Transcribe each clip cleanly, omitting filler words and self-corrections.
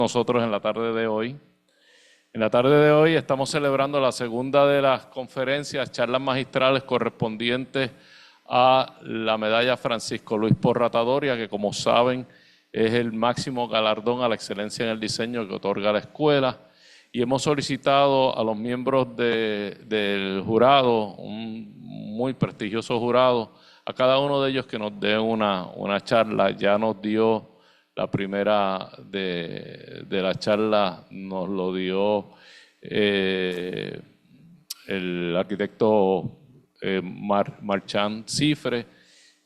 nosotros en la tarde de hoy. En la tarde de hoy estamos celebrando la segunda de las conferencias, charlas magistrales correspondientes a la medalla Francisco Luis Porrata Doria, que como saben es el máximo galardón a la excelencia en el diseño que otorga la escuela. Y hemos solicitado a los miembros del jurado, un muy prestigioso jurado, a cada uno de ellos que nos dé una charla. Ya nos dio la primera de la charla, nos lo dio el arquitecto Marchand Cifre,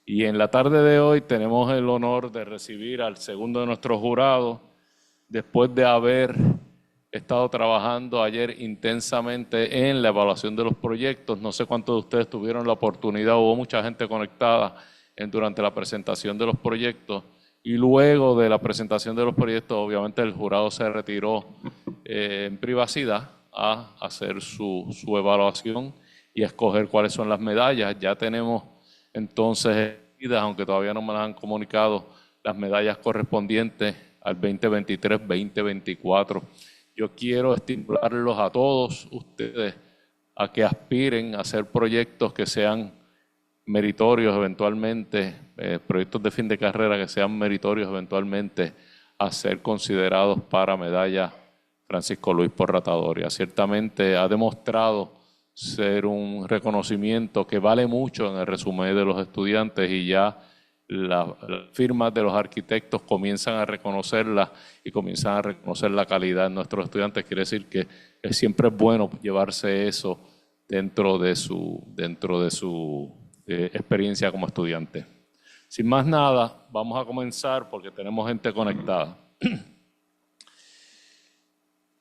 y en la tarde de hoy tenemos el honor de recibir al segundo de nuestros jurados, después de haber estado trabajando ayer intensamente en la evaluación de los proyectos. No sé cuántos de ustedes tuvieron la oportunidad, hubo mucha gente conectada durante la presentación de los proyectos, y luego de la presentación de los proyectos, obviamente el jurado se retiró en privacidad a hacer su evaluación y a escoger cuáles son las medallas. Ya tenemos entonces, aunque todavía no me las han comunicado, las medallas correspondientes al 2023-2024. Yo quiero estimularlos a todos ustedes a que aspiren a hacer proyectos que sean meritorios eventualmente, proyectos de fin de carrera que sean meritorios eventualmente a ser considerados para medalla Francisco Luis Porrata Doria. Ciertamente ha demostrado ser un reconocimiento que vale mucho en el resumen de los estudiantes, y ya las firmas de los arquitectos comienzan a reconocerla y comienzan a reconocer la calidad de nuestros estudiantes. Quiere decir que siempre es bueno llevarse eso dentro de su experiencia como estudiante. Sin más nada, vamos a comenzar porque tenemos gente conectada.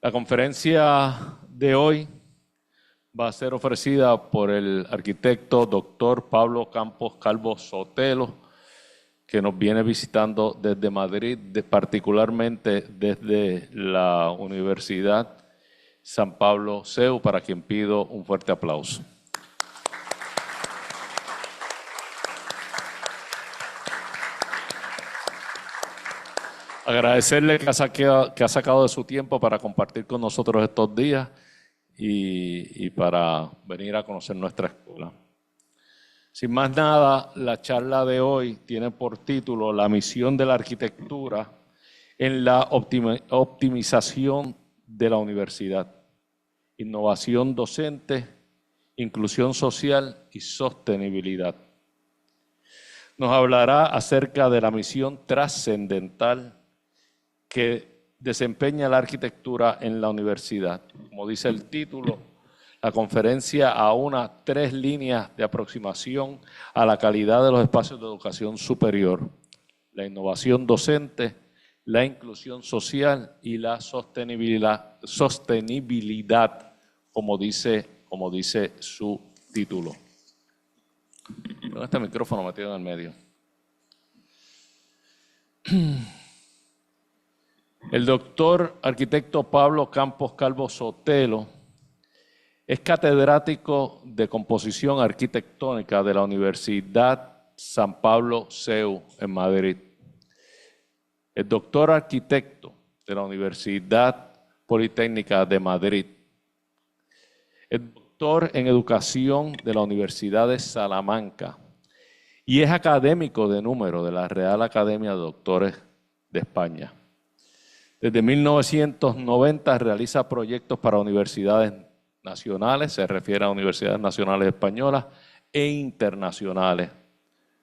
La conferencia de hoy va a ser ofrecida por el arquitecto doctor Pablo Campos Calvo Sotelo, que nos viene visitando desde Madrid, particularmente desde la Universidad San Pablo CEU, para quien pido un fuerte aplauso. Agradecerle que ha sacado de su tiempo para compartir con nosotros estos días y para venir a conocer nuestra escuela. Sin más nada, la charla de hoy tiene por título La misión de la arquitectura en la optimización de la universidad, innovación docente, inclusión social y sostenibilidad. Nos hablará acerca de la misión trascendental que desempeña la arquitectura en la universidad. Como dice el título, la conferencia aúna 3 líneas de aproximación a la calidad de los espacios de educación superior: la innovación docente, la inclusión social y la sostenibilidad, como dice su título. Con este micrófono metido en el medio. El doctor arquitecto Pablo Campos Calvo Sotelo es catedrático de composición arquitectónica de la Universidad San Pablo CEU en Madrid. Es doctor arquitecto de la Universidad Politécnica de Madrid. Es doctor en educación de la Universidad de Salamanca y es académico de número de la Real Academia de Doctores de España. Desde 1990 realiza proyectos para universidades nacionales, se refiere a universidades nacionales españolas e internacionales.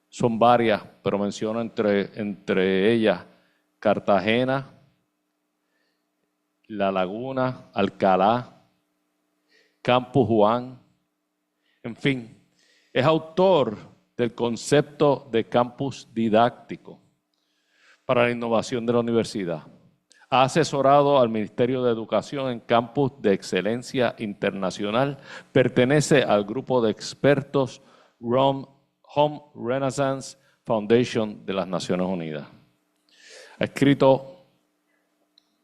Son varias, pero menciono entre ellas Cartagena, La Laguna, Alcalá, Campus Juan. En fin, es autor del concepto de campus didáctico para la innovación de la universidad. Ha asesorado al Ministerio de Educación en campus de excelencia internacional. Pertenece al grupo de expertos Home Renaissance Foundation de las Naciones Unidas. Ha escrito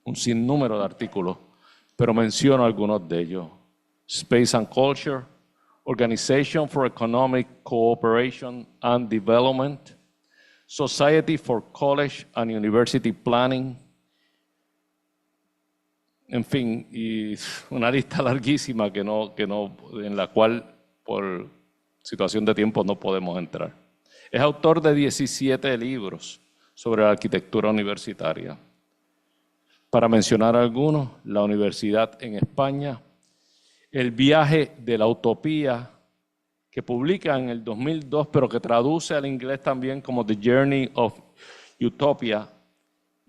un sinnúmero de artículos, pero menciono algunos de ellos: Space and Culture, Organization for Economic Cooperation and Development, Society for College and University Planning, En fin, y una lista larguísima en la cual por situación de tiempo no podemos entrar. Es autor de 17 libros sobre la arquitectura universitaria. Para mencionar algunos, La Universidad en España, El viaje de la utopía, que publica en el 2002, pero que traduce al inglés también como The Journey of Utopia,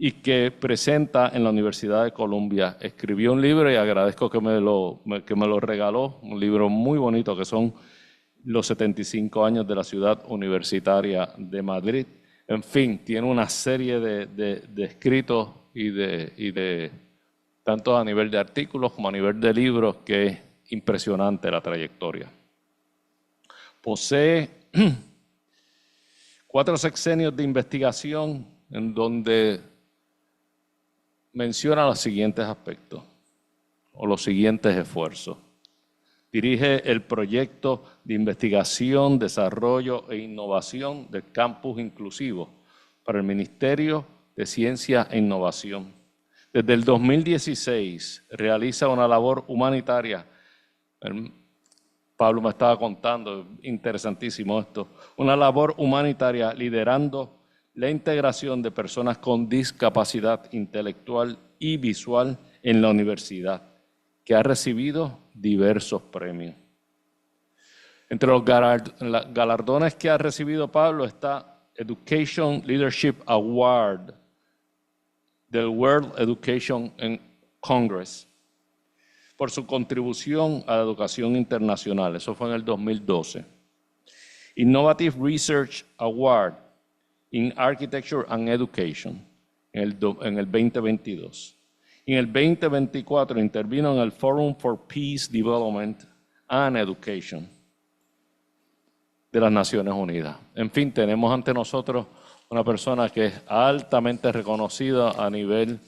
y que presenta en la Universidad de Columbia. Escribió un libro y agradezco que me lo regaló, un libro muy bonito que son los 75 años de la ciudad universitaria de Madrid. En fin, tiene una serie de escritos y de tanto a nivel de artículos como a nivel de libros que es impresionante la trayectoria. Posee 4 sexenios de investigación en donde menciona los siguientes aspectos o los siguientes esfuerzos. Dirige el proyecto de investigación, desarrollo e innovación del campus inclusivo para el Ministerio de Ciencia e Innovación. Desde el 2016 realiza una labor humanitaria. Pablo me estaba contando, interesantísimo esto, una labor humanitaria liderando la integración de personas con discapacidad intelectual y visual en la universidad, que ha recibido diversos premios. Entre los galardones que ha recibido Pablo está Education Leadership Award del World Education Congress por su contribución a la educación internacional. Eso fue en el 2012. Innovative Research Award in Architecture and Education en el 2022. Y en el 2024 intervino en el Forum for Peace, Development and Education de las Naciones Unidas. En fin, tenemos ante nosotros una persona que es altamente reconocida a nivel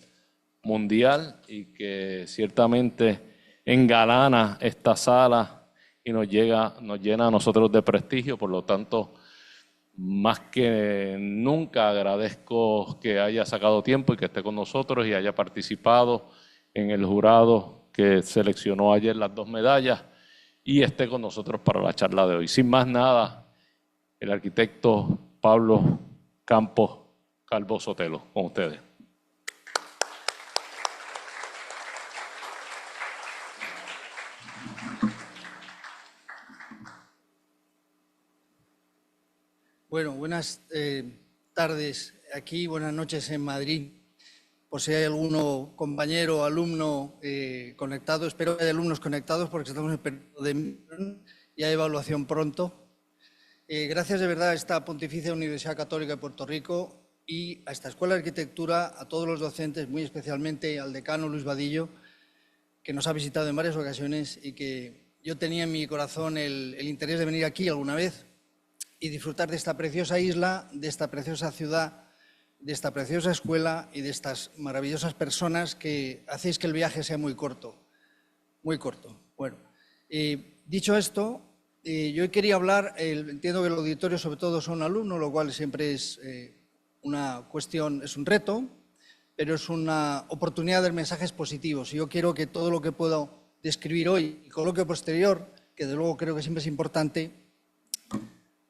mundial y que ciertamente engalana esta sala y nos llena a nosotros de prestigio. Por lo tanto, más que nunca agradezco que haya sacado tiempo y que esté con nosotros y haya participado en el jurado que seleccionó ayer las 2 medallas y esté con nosotros para la charla de hoy. Sin más nada, el arquitecto Pablo Campos Calvo Sotelo, con ustedes. Bueno, buenas tardes aquí, buenas noches en Madrid. Por si hay alguno compañero o alumno conectado, espero que haya alumnos conectados porque estamos en periodo de y hay evaluación pronto. Gracias de verdad a esta Pontificia Universidad Católica de Puerto Rico y a esta Escuela de Arquitectura, a todos los docentes, muy especialmente al decano Luis Vadillo, que nos ha visitado en varias ocasiones y que yo tenía en mi corazón el interés de venir aquí alguna vez y disfrutar de esta preciosa isla, de esta preciosa ciudad, de esta preciosa escuela y de estas maravillosas personas que hacéis que el viaje sea muy corto, muy corto. Bueno, dicho esto, yo quería hablar, entiendo que el auditorio sobre todo son alumnos, lo cual siempre es una cuestión, es un reto, pero es una oportunidad de mensajes positivos. Y yo quiero que todo lo que puedo describir hoy y coloquio posterior, que de luego creo que siempre es importante,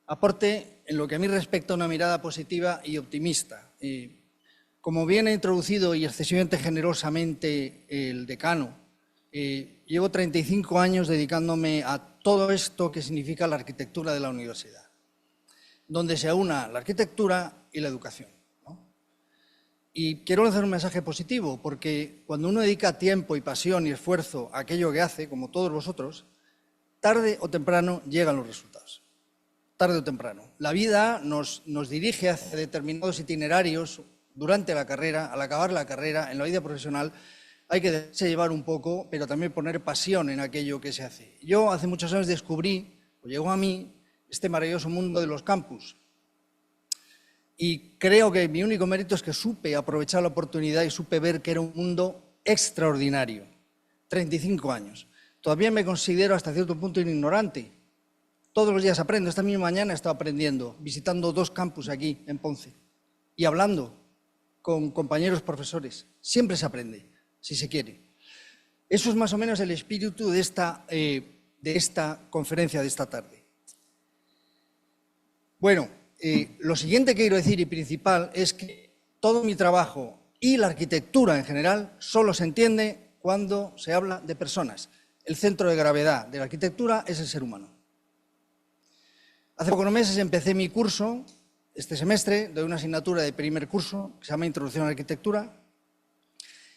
aporte en lo que a mí respecta una mirada positiva y optimista. Como bien ha introducido y excesivamente generosamente el decano, llevo 35 años dedicándome a todo esto que significa la arquitectura de la universidad, donde se aúna la arquitectura y la educación, ¿no? Y quiero lanzar un mensaje positivo, porque cuando uno dedica tiempo y pasión y esfuerzo a aquello que hace, como todos vosotros, tarde o temprano llegan los resultados. Tarde o temprano. La vida nos dirige hacia determinados itinerarios durante la carrera, al acabar la carrera, en la vida profesional. Hay que dejarse llevar un poco, pero también poner pasión en aquello que se hace. Yo hace muchos años descubrí, o llegó a mí, este maravilloso mundo de los campus. Y creo que mi único mérito es que supe aprovechar la oportunidad y supe ver que era un mundo extraordinario. 35 años. Todavía me considero hasta cierto punto un ignorante. Todos los días aprendo. Esta misma mañana he estado aprendiendo, visitando 2 campus aquí en Ponce y hablando con compañeros profesores. Siempre se aprende, si se quiere. Eso es más o menos el espíritu de esta conferencia de esta tarde. Bueno, lo siguiente que quiero decir y principal es que todo mi trabajo y la arquitectura en general solo se entiende cuando se habla de personas. El centro de gravedad de la arquitectura es el ser humano. Hace pocos meses empecé mi curso, este semestre, doy una asignatura de primer curso que se llama Introducción a la Arquitectura,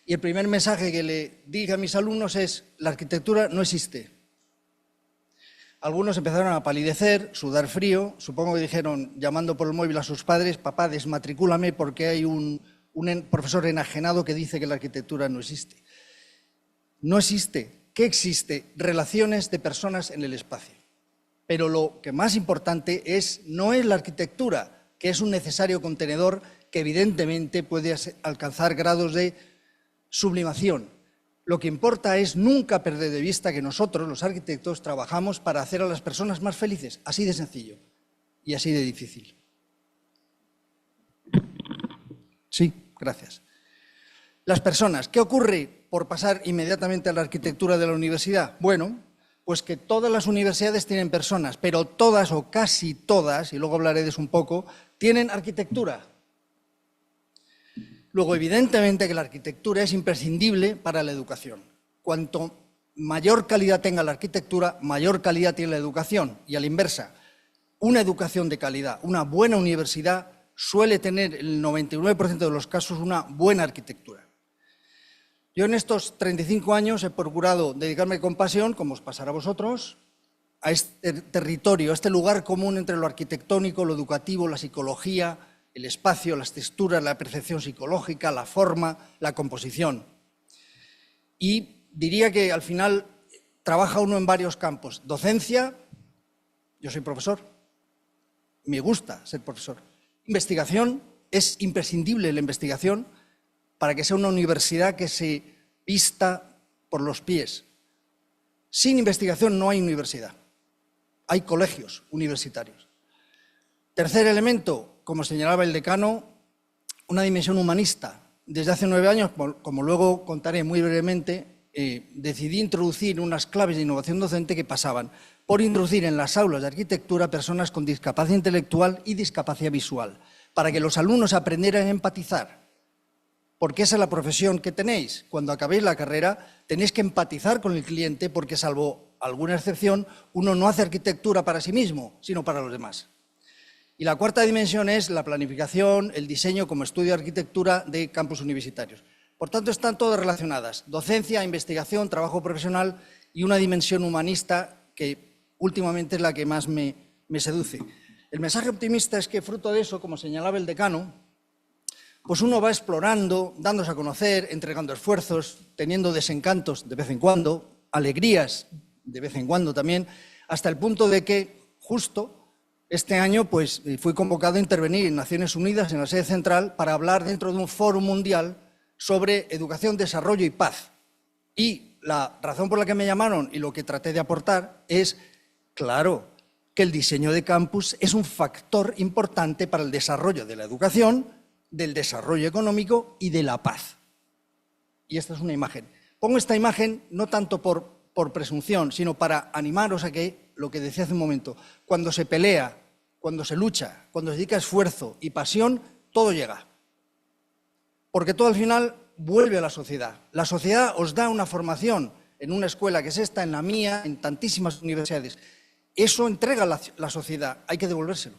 y el primer mensaje que le dije a mis alumnos es: la arquitectura no existe. Algunos empezaron a palidecer, sudar frío, supongo que dijeron, llamando por el móvil a sus padres: papá, desmatricúlame porque hay un profesor enajenado que dice que la arquitectura no existe. No existe. ¿Qué existe? Relaciones de personas en el espacio. Pero lo que más importante no es la arquitectura, que es un necesario contenedor que evidentemente puede alcanzar grados de sublimación. Lo que importa es nunca perder de vista que nosotros, los arquitectos, trabajamos para hacer a las personas más felices, así de sencillo y así de difícil. Sí, gracias. Las personas, ¿qué ocurre por pasar inmediatamente a la arquitectura de la universidad? Bueno, pues que todas las universidades tienen personas, pero todas o casi todas, y luego hablaré de eso un poco, tienen arquitectura. Luego, evidentemente que la arquitectura es imprescindible para la educación. Cuanto mayor calidad tenga la arquitectura, mayor calidad tiene la educación. Y a la inversa, una educación de calidad, una buena universidad, suele tener en el 99% de los casos una buena arquitectura. Yo en estos 35 años he procurado dedicarme con pasión, como os pasará a vosotros, a este territorio, a este lugar común entre lo arquitectónico, lo educativo, la psicología, el espacio, las texturas, la percepción psicológica, la forma, la composición. Y diría que al final trabaja uno en varios campos. Docencia, yo soy profesor, me gusta ser profesor. Investigación, es imprescindible la investigación para que sea una universidad que se vista por los pies. Sin investigación no hay universidad, hay colegios universitarios. Tercer elemento, como señalaba el decano, una dimensión humanista. Desde hace 9 años, como luego contaré muy brevemente, decidí introducir unas claves de innovación docente que pasaban por introducir en las aulas de arquitectura personas con discapacidad intelectual y discapacidad visual, para que los alumnos aprendieran a empatizar. Porque esa es la profesión que tenéis. Cuando acabéis la carrera tenéis que empatizar con el cliente porque, salvo alguna excepción, uno no hace arquitectura para sí mismo, sino para los demás. Y la cuarta dimensión es la planificación, el diseño como estudio de arquitectura de campus universitarios. Por tanto, están todas relacionadas. Docencia, investigación, trabajo profesional y una dimensión humanista que últimamente es la que más me seduce. El mensaje optimista es que, fruto de eso, como señalaba el decano, pues uno va explorando, dándose a conocer, entregando esfuerzos, teniendo desencantos de vez en cuando, alegrías de vez en cuando también, hasta el punto de que justo este año pues, fui convocado a intervenir en Naciones Unidas, en la sede central, para hablar dentro de un foro mundial sobre educación, desarrollo y paz. Y la razón por la que me llamaron y lo que traté de aportar es, claro, que el diseño de campus es un factor importante para el desarrollo de la educación, del desarrollo económico y de la paz. Y esta es una imagen. Pongo esta imagen no tanto por presunción, sino para animaros a que, lo que decía hace un momento, cuando se pelea, cuando se lucha, cuando se dedica esfuerzo y pasión, todo llega. Porque todo al final vuelve a la sociedad. La sociedad os da una formación en una escuela que es esta, en la mía, en tantísimas universidades. Eso entrega la sociedad, hay que devolvérselo.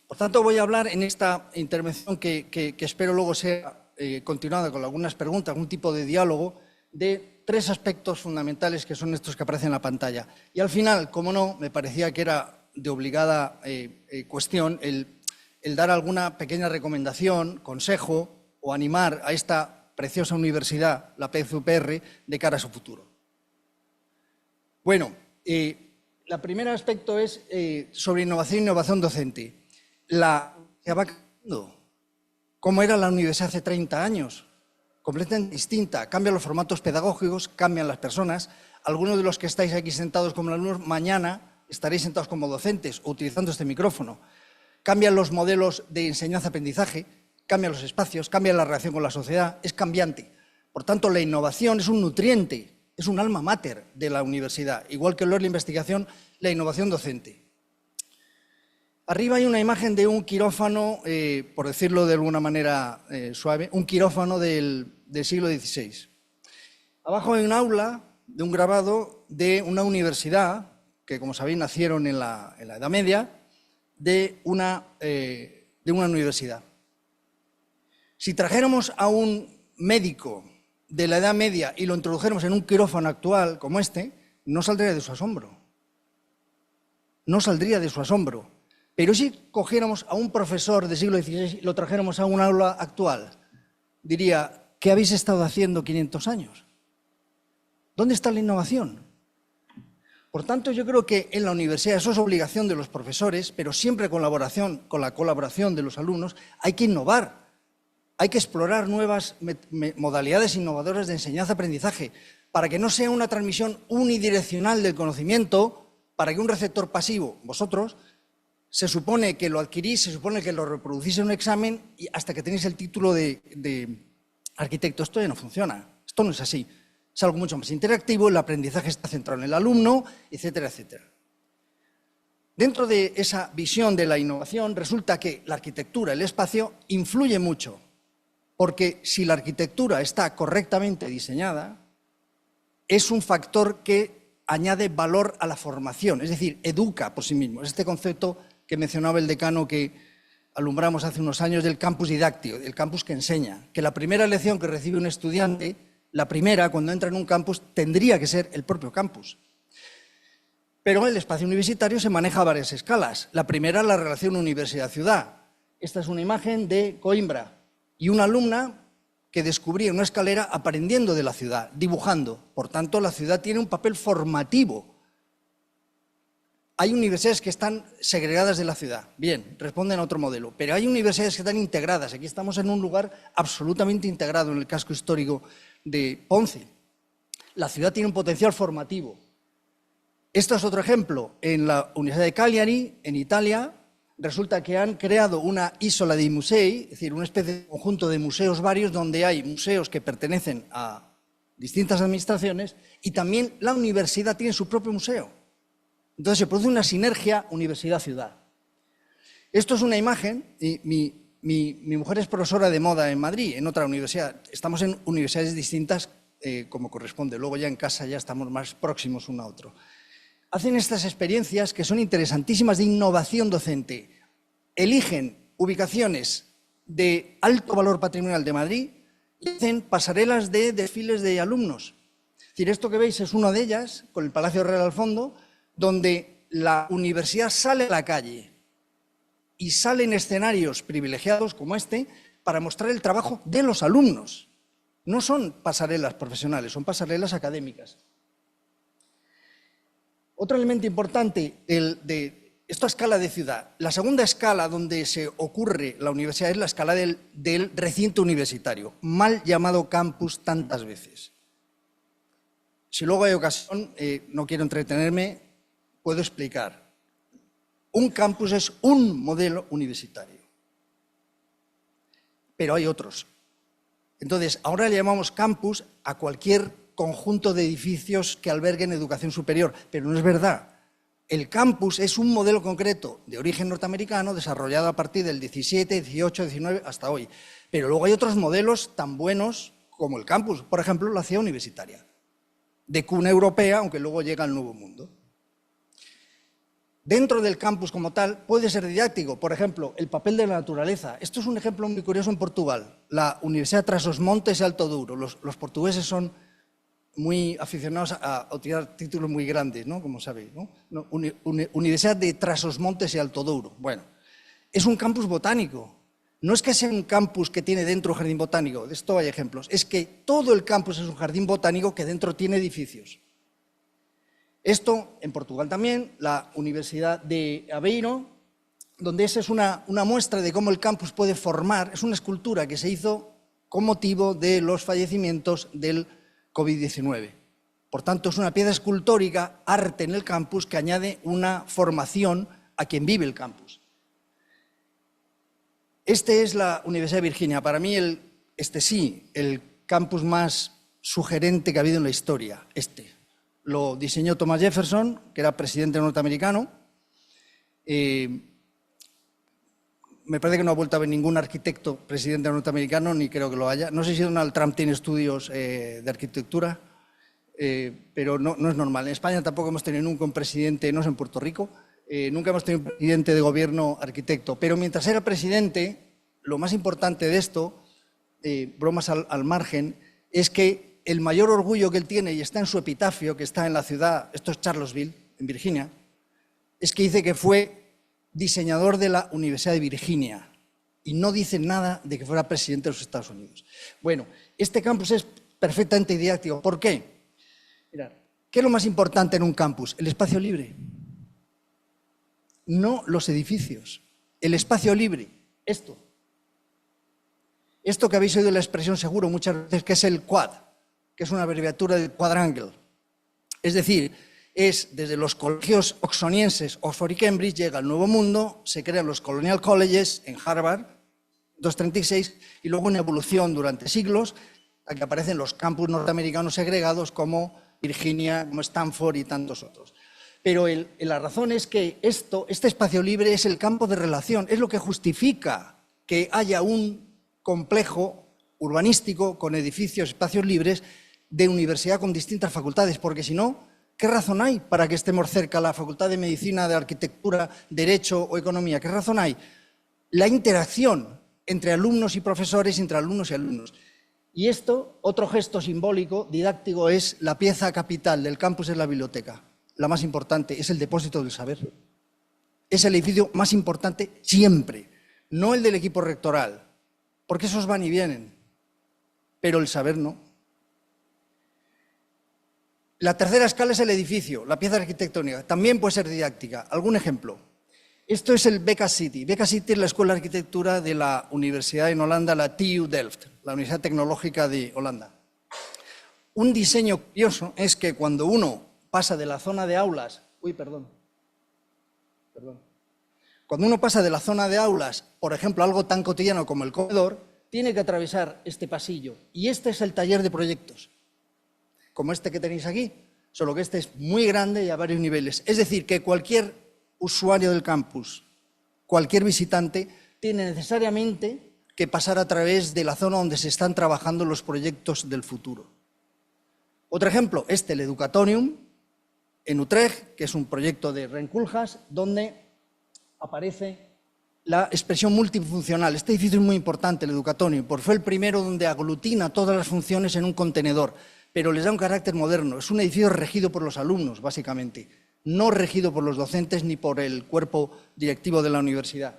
Por tanto, voy a hablar en esta intervención que espero luego sea continuada con algunas preguntas, algún tipo de diálogo, de 3 aspectos fundamentales que son estos que aparecen en la pantalla. Y al final, como no, me parecía que era de obligada cuestión el dar alguna pequeña recomendación, consejo o animar a esta preciosa universidad, la PCUPR, de cara a su futuro. Bueno, el primer aspecto es sobre innovación e innovación docente. Se va cambiando. ¿Cómo era la universidad hace 30 años? Completamente distinta. Cambian los formatos pedagógicos, cambian las personas. Algunos de los que estáis aquí sentados como alumnos, mañana estaréis sentados como docentes o utilizando este micrófono. Cambian los modelos de enseñanza-aprendizaje. cambian los espacios, cambia la relación con la sociedad, es cambiante. Por tanto, la innovación es un nutriente, es un alma mater de la universidad, igual que lo es la investigación, la innovación docente. Arriba hay una imagen de un quirófano, por decirlo de alguna manera suave, un quirófano del siglo XVI. Abajo hay un aula de un grabado de una universidad, que como sabéis nacieron en la Edad Media, de una universidad. Si trajéramos a un médico de la Edad Media y lo introdujéramos en un quirófano actual como este, no saldría de su asombro. No saldría de su asombro. Pero si cogiéramos a un profesor del siglo XVI y lo trajéramos a un aula actual, diría, ¿qué habéis estado haciendo 500 años? ¿Dónde está la innovación? Por tanto, yo creo que en la universidad, eso es obligación de los profesores, pero siempre con la colaboración de los alumnos, hay que innovar, hay que explorar nuevas modalidades innovadoras de enseñanza-aprendizaje, para que no sea una transmisión unidireccional del conocimiento, para que un receptor pasivo, vosotros, se supone que lo adquirís, se supone que lo reproducís en un examen y hasta que tenéis el título de arquitecto. Esto ya no funciona, esto no es así. Es algo mucho más interactivo, el aprendizaje está centrado en el alumno, etcétera, etcétera. Dentro de esa visión de la innovación resulta que la arquitectura, el espacio, influye mucho, porque si la arquitectura está correctamente diseñada, es un factor que añade valor a la formación, es decir, educa por sí mismo. Es este concepto que mencionaba el decano que alumbramos hace unos años del campus didáctico, el campus que enseña, que la primera lección que recibe un estudiante, la primera, cuando entra en un campus, tendría que ser el propio campus. Pero el espacio universitario se maneja a varias escalas. La primera, la relación universidad-ciudad. Esta es una imagen de Coimbra y una alumna que descubría una escalera aprendiendo de la ciudad, dibujando. Por tanto, la ciudad tiene un papel formativo. Hay universidades que están segregadas de la ciudad. Bien, responden a otro modelo. Pero hay universidades que están integradas. Aquí estamos en un lugar absolutamente integrado, en el casco histórico de Ponce. La ciudad tiene un potencial formativo. Esto es otro ejemplo. En la Universidad de Cagliari, en Italia, resulta que han creado una isola dei musei, es decir, una especie de conjunto de museos varios donde hay museos que pertenecen a distintas administraciones y también la universidad tiene su propio museo. Entonces se produce una sinergia universidad-ciudad. Esto es una imagen, y mi mujer es profesora de moda en Madrid, en otra universidad. Estamos en universidades distintas como corresponde, luego ya en casa ya estamos más próximos uno a otro. Hacen estas experiencias que son interesantísimas de innovación docente. Eligen ubicaciones de alto valor patrimonial de Madrid y hacen pasarelas de desfiles de alumnos. Es decir, esto que veis es una de ellas, con el Palacio Real al fondo, donde la universidad sale a la calle y sale en escenarios privilegiados como este para mostrar el trabajo de los alumnos. No son pasarelas profesionales, son pasarelas académicas. Otro elemento importante de esta escala de ciudad, la segunda escala donde se ocurre la universidad es la escala del recinto universitario, mal llamado campus tantas veces. Si luego hay ocasión, no quiero entretenerme, puedo explicar. Un campus es un modelo universitario, pero hay otros. Entonces, ahora le llamamos campus a cualquier conjunto de edificios que alberguen educación superior, pero no es verdad. El campus es un modelo concreto de origen norteamericano desarrollado a partir del 17, 18, 19 hasta hoy. Pero luego hay otros modelos tan buenos como el campus, por ejemplo, la ciudad universitaria, de cuna europea, aunque luego llega al Nuevo Mundo. Dentro del campus como tal puede ser didáctico, por ejemplo, el papel de la naturaleza. Esto es un ejemplo muy curioso en Portugal, la Universidad de Trás-os-Montes y Alto Douro. Los portugueses son muy aficionados a tirar títulos muy grandes, ¿no? Como sabéis, ¿no? Universidad de Trás-os-Montes y Alto Douro. Bueno, es un campus botánico. No es que sea un campus que tiene dentro un jardín botánico, de esto hay ejemplos. Es que todo el campus es un jardín botánico que dentro tiene edificios. Esto en Portugal también, la Universidad de Aveiro, donde esa es una muestra de cómo el campus puede formar, es una escultura que se hizo con motivo de los fallecimientos del COVID-19. Por tanto, es una pieza escultórica, arte en el campus, que añade una formación a quien vive el campus. Este es la Universidad de Virginia. Para mí, el campus más sugerente que ha habido en la historia. Lo diseñó Thomas Jefferson, que era presidente norteamericano. Me parece que no ha vuelto a haber ningún arquitecto presidente norteamericano, ni creo que lo haya. No sé si Donald Trump tiene estudios de arquitectura, pero no es normal. En España tampoco hemos tenido nunca un presidente, no es en Puerto Rico, nunca hemos tenido un presidente de gobierno arquitecto. Pero mientras era presidente, lo más importante de esto, bromas al margen, es que el mayor orgullo que él tiene, y está en su epitafio, que está en la ciudad, esto es Charlottesville, en Virginia, es que dice que fue diseñador de la Universidad de Virginia, y no dice nada de que fuera presidente de los Estados Unidos. Bueno, este campus es perfectamente didáctico. ¿Por qué? Mirad, ¿qué es lo más importante en un campus? El espacio libre. No los edificios. El espacio libre. Esto que habéis oído la expresión seguro muchas veces, que es el quad, que es una abreviatura de quadrangle. Es decir, es desde los colegios oxonienses, Oxford y Cambridge, llega al Nuevo Mundo, se crean los Colonial Colleges en Harvard, 236, y luego una evolución durante siglos, a que aparecen los campus norteamericanos segregados como Virginia, como Stanford y tantos otros. Pero la razón es que este espacio libre es el campo de relación, es lo que justifica que haya un complejo urbanístico con edificios, espacios libres, de universidad con distintas facultades, porque si no, ¿qué razón hay para que estemos cerca la Facultad de Medicina, de Arquitectura, Derecho o Economía? ¿Qué razón hay? La interacción entre alumnos y profesores, entre alumnos y alumnos. Y esto, otro gesto simbólico, didáctico, es la pieza capital del campus, es la biblioteca. La más importante, es el depósito del saber. Es el edificio más importante siempre, no el del equipo rectoral, porque esos van y vienen, pero el saber no. La tercera escala es el edificio, la pieza arquitectónica. También puede ser didáctica. ¿Algún ejemplo? Esto es el Beca City. Beca City es la Escuela de Arquitectura de la Universidad en Holanda, la TU Delft, la Universidad Tecnológica de Holanda. Un diseño curioso es que cuando uno pasa de la zona de aulas... Cuando uno pasa de la zona de aulas, por ejemplo, algo tan cotidiano como el comedor, tiene que atravesar este pasillo. Y este es el taller de proyectos, como este que tenéis aquí, solo que este es muy grande y a varios niveles. Es decir, que cualquier usuario del campus, cualquier visitante, tiene necesariamente que pasar a través de la zona donde se están trabajando los proyectos del futuro. Otro ejemplo, el Educatorium, en Utrecht, que es un proyecto de Rem Koolhaas, donde aparece la expresión multifuncional. Este edificio es muy importante, el Educatorium, porque fue el primero donde aglutina todas las funciones en un contenedor, pero les da un carácter moderno. Es un edificio regido por los alumnos, básicamente, no regido por los docentes ni por el cuerpo directivo de la universidad.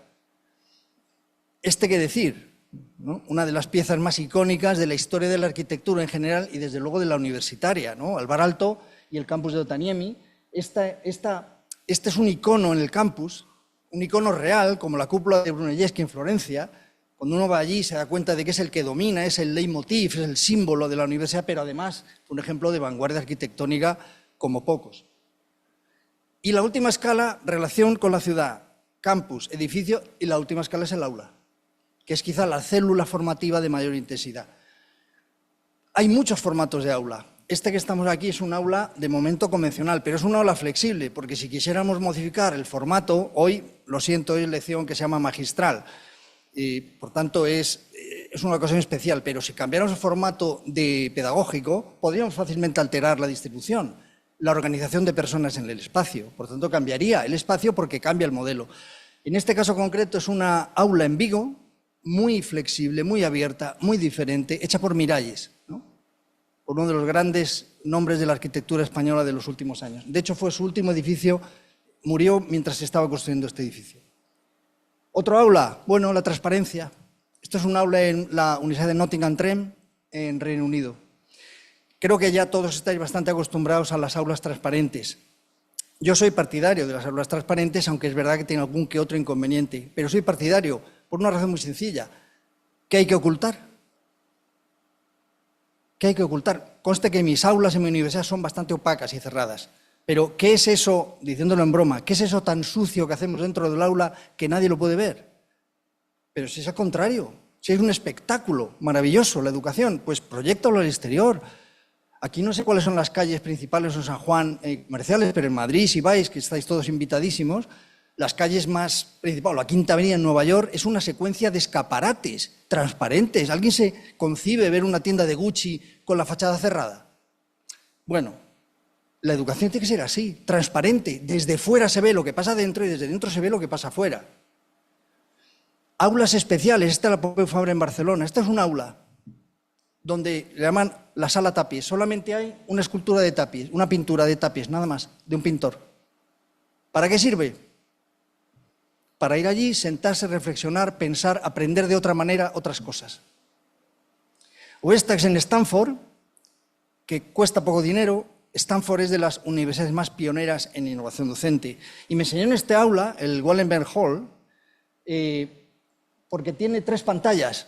Qué decir, ¿no? Una de las piezas más icónicas de la historia de la arquitectura en general y desde luego de la universitaria, ¿no? Alvar Aalto y el campus de Otaniemi. Este es un icono en el campus, un icono real, como la cúpula de Brunelleschi en Florencia. Cuando uno va allí se da cuenta de que es el que domina, es el leitmotiv, es el símbolo de la universidad, pero además un ejemplo de vanguardia arquitectónica como pocos. Y la última escala, relación con la ciudad, campus, edificio, y la última escala es el aula, que es quizá la célula formativa de mayor intensidad. Hay muchos formatos de aula. Este que estamos aquí es un aula de momento convencional, pero es un aula flexible, porque si quisiéramos modificar el formato, hoy, lo siento, hoy es lección que se llama magistral, y por tanto es una ocasión especial, pero si cambiáramos el formato pedagógico, podríamos fácilmente alterar la distribución, la organización de personas en el espacio. Por tanto, cambiaría el espacio porque cambia el modelo. En este caso concreto es una aula en Vigo, muy flexible, muy abierta, muy diferente, hecha por Miralles, ¿no? Por uno de los grandes nombres de la arquitectura española de los últimos años. De hecho, fue su último edificio, murió mientras se estaba construyendo este edificio. Otro aula, bueno, la transparencia. Esto es un aula en la Universidad de Nottingham-Trent, en Reino Unido. Creo que ya todos estáis bastante acostumbrados a las aulas transparentes. Yo soy partidario de las aulas transparentes, aunque es verdad que tiene algún que otro inconveniente, pero soy partidario por una razón muy sencilla. ¿Qué hay que ocultar? ¿Qué hay que ocultar? Conste que mis aulas en mi universidad son bastante opacas y cerradas. Pero, ¿qué es eso, diciéndolo en broma, qué es eso tan sucio que hacemos dentro del aula que nadie lo puede ver? Pero si es al contrario, si es un espectáculo maravilloso la educación, pues proyéctalo al exterior. Aquí no sé cuáles son las calles principales en San Juan comerciales, pero en Madrid, si vais, que estáis todos invitadísimos, las calles más principales, la Quinta Avenida en Nueva York, es una secuencia de escaparates transparentes. ¿Alguien se concibe ver una tienda de Gucci con la fachada cerrada? Bueno, la educación tiene que ser así, transparente. Desde fuera se ve lo que pasa dentro y desde dentro se ve lo que pasa afuera. Aulas especiales, esta es la Pompeu Fabra en Barcelona. Esta es un aula donde le llaman la sala Tapies. Solamente hay una escultura de Tapies, una pintura de Tapies, nada más, de un pintor. ¿Para qué sirve? Para ir allí, sentarse, reflexionar, pensar, aprender de otra manera otras cosas. O esta es en Stanford, que cuesta poco dinero. Stanford es de las universidades más pioneras en innovación docente. Y me enseñó en este aula, el Wallenberg Hall, porque tiene 3 pantallas.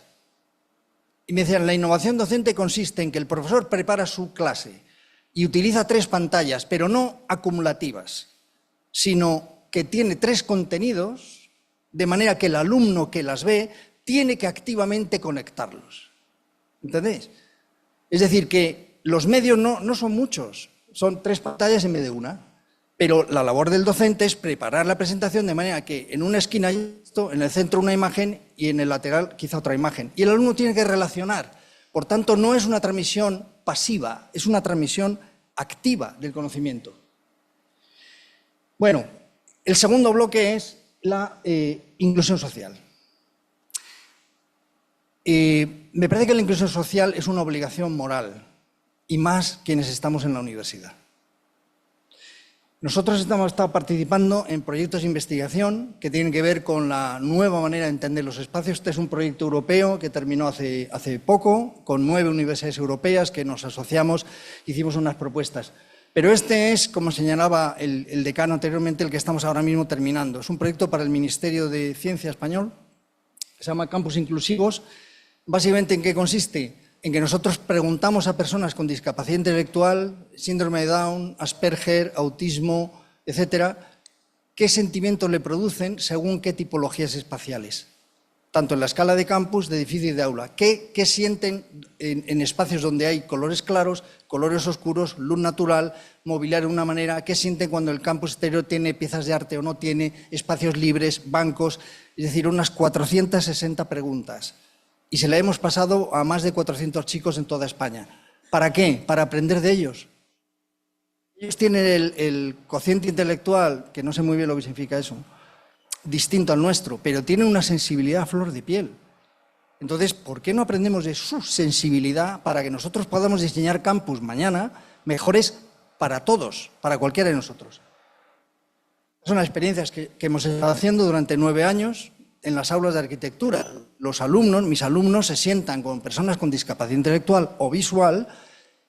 Y me decían, la innovación docente consiste en que el profesor prepara su clase y utiliza 3 pantallas, pero no acumulativas, sino que tiene 3 contenidos, de manera que el alumno que las ve tiene que activamente conectarlos. ¿Entendéis? Es decir, que los medios no son muchos, son 3 pantallas en vez de una, pero la labor del docente es preparar la presentación de manera que en una esquina hay esto, en el centro una imagen y en el lateral quizá otra imagen. Y el alumno tiene que relacionar. Por tanto, no es una transmisión pasiva, es una transmisión activa del conocimiento. Bueno, el segundo bloque es la inclusión social. Me parece que la inclusión social es una obligación moral, y más quienes estamos en la universidad. Nosotros estamos participando en proyectos de investigación que tienen que ver con la nueva manera de entender los espacios. Este es un proyecto europeo que terminó hace poco, con 9 universidades europeas que nos asociamos, hicimos unas propuestas. Pero este es, como señalaba el decano anteriormente, el que estamos ahora mismo terminando. Es un proyecto para el Ministerio de Ciencia español, que se llama Campus Inclusivos. Básicamente, ¿en qué consiste? En que nosotros preguntamos a personas con discapacidad intelectual, síndrome de Down, Asperger, autismo, etcétera, qué sentimientos le producen según qué tipologías espaciales, tanto en la escala de campus, de edificio y de aula. ¿Qué sienten en espacios donde hay colores claros, colores oscuros, luz natural, mobiliario de una manera? ¿Qué sienten cuando el campus exterior tiene piezas de arte o no tiene, espacios libres, bancos? Es decir, unas 460 preguntas. Y se la hemos pasado a más de 400 chicos en toda España. ¿Para qué? Para aprender de ellos. Ellos tienen el cociente intelectual, que no sé muy bien lo que significa eso, distinto al nuestro, pero tienen una sensibilidad a flor de piel. Entonces, ¿por qué no aprendemos de su sensibilidad para que nosotros podamos diseñar campus mañana mejores para todos, para cualquiera de nosotros? Son las experiencias que hemos estado haciendo durante 9 años en las aulas de arquitectura. Los alumnos, mis alumnos, se sientan con personas con discapacidad intelectual o visual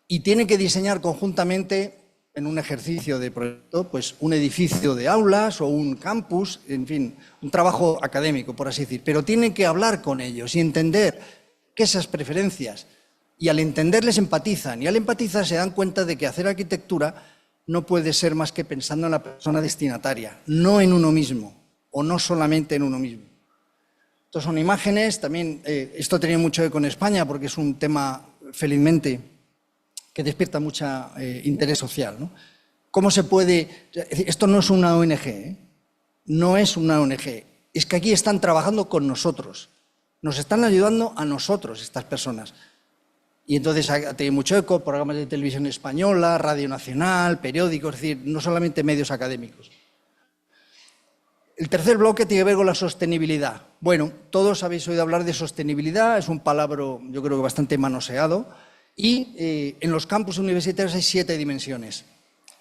y tienen que diseñar conjuntamente en un ejercicio de proyecto, pues un edificio de aulas o un campus, en fin, un trabajo académico, por así decir. Pero tienen que hablar con ellos y entender que esas preferencias, y al entenderles empatizan, y al empatizar se dan cuenta de que hacer arquitectura no puede ser más que pensando en la persona destinataria, no en uno mismo, o no solamente en uno mismo. Estos son imágenes, también esto tenía mucho eco en España porque es un tema, felizmente, que despierta mucho interés social, ¿no? ¿Cómo se puede...? Esto no es una ONG, ¿eh? No es una ONG. Es que aquí están trabajando con nosotros. Nos están ayudando a nosotros, estas personas. Y entonces ha tenido mucho eco, programas de televisión española, Radio Nacional, periódicos, es decir, no solamente medios académicos. El tercer bloque tiene que ver con la sostenibilidad. Bueno, todos habéis oído hablar de sostenibilidad, es un palabra yo creo que bastante manoseado, y en los campus universitarios hay 7 dimensiones,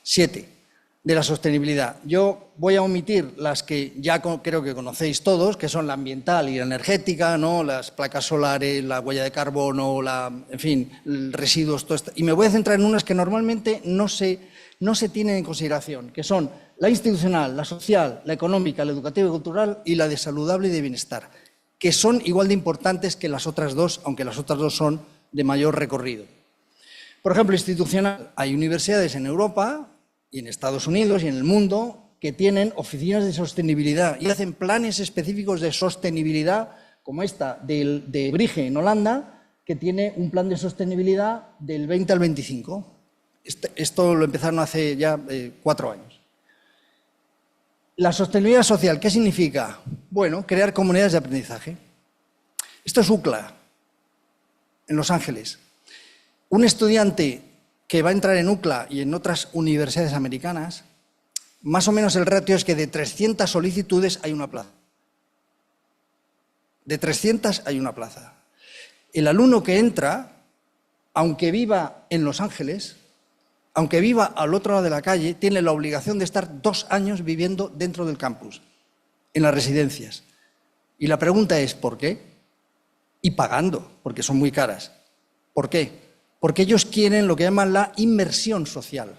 7 de la sostenibilidad. Yo voy a omitir las que ya creo que conocéis todos, que son la ambiental y la energética, ¿no? Las placas solares, la huella de carbono, en fin, residuos, todo esto. Y me voy a centrar en unas que normalmente no se tienen en consideración, que son la institucional, la social, la económica, la educativa y cultural y la de saludable y de bienestar, que son igual de importantes que las otras dos, aunque las otras dos son de mayor recorrido. Por ejemplo, institucional, hay universidades en Europa y en Estados Unidos y en el mundo que tienen oficinas de sostenibilidad y hacen planes específicos de sostenibilidad como esta de Brugge en Holanda, que tiene un plan de sostenibilidad del 20 al 25. Esto lo empezaron hace ya 4 años. La sostenibilidad social, ¿qué significa? Bueno, crear comunidades de aprendizaje. Esto es UCLA, en Los Ángeles. Un estudiante que va a entrar en UCLA y en otras universidades americanas, más o menos el ratio es que de 300 solicitudes hay una plaza. De 300 hay una plaza. El alumno que entra, aunque viva en Los Ángeles, aunque viva al otro lado de la calle, tiene la obligación de estar 2 años viviendo dentro del campus, en las residencias. Y la pregunta es, ¿por qué? Y pagando, porque son muy caras. ¿Por qué? Porque ellos quieren lo que llaman la inmersión social.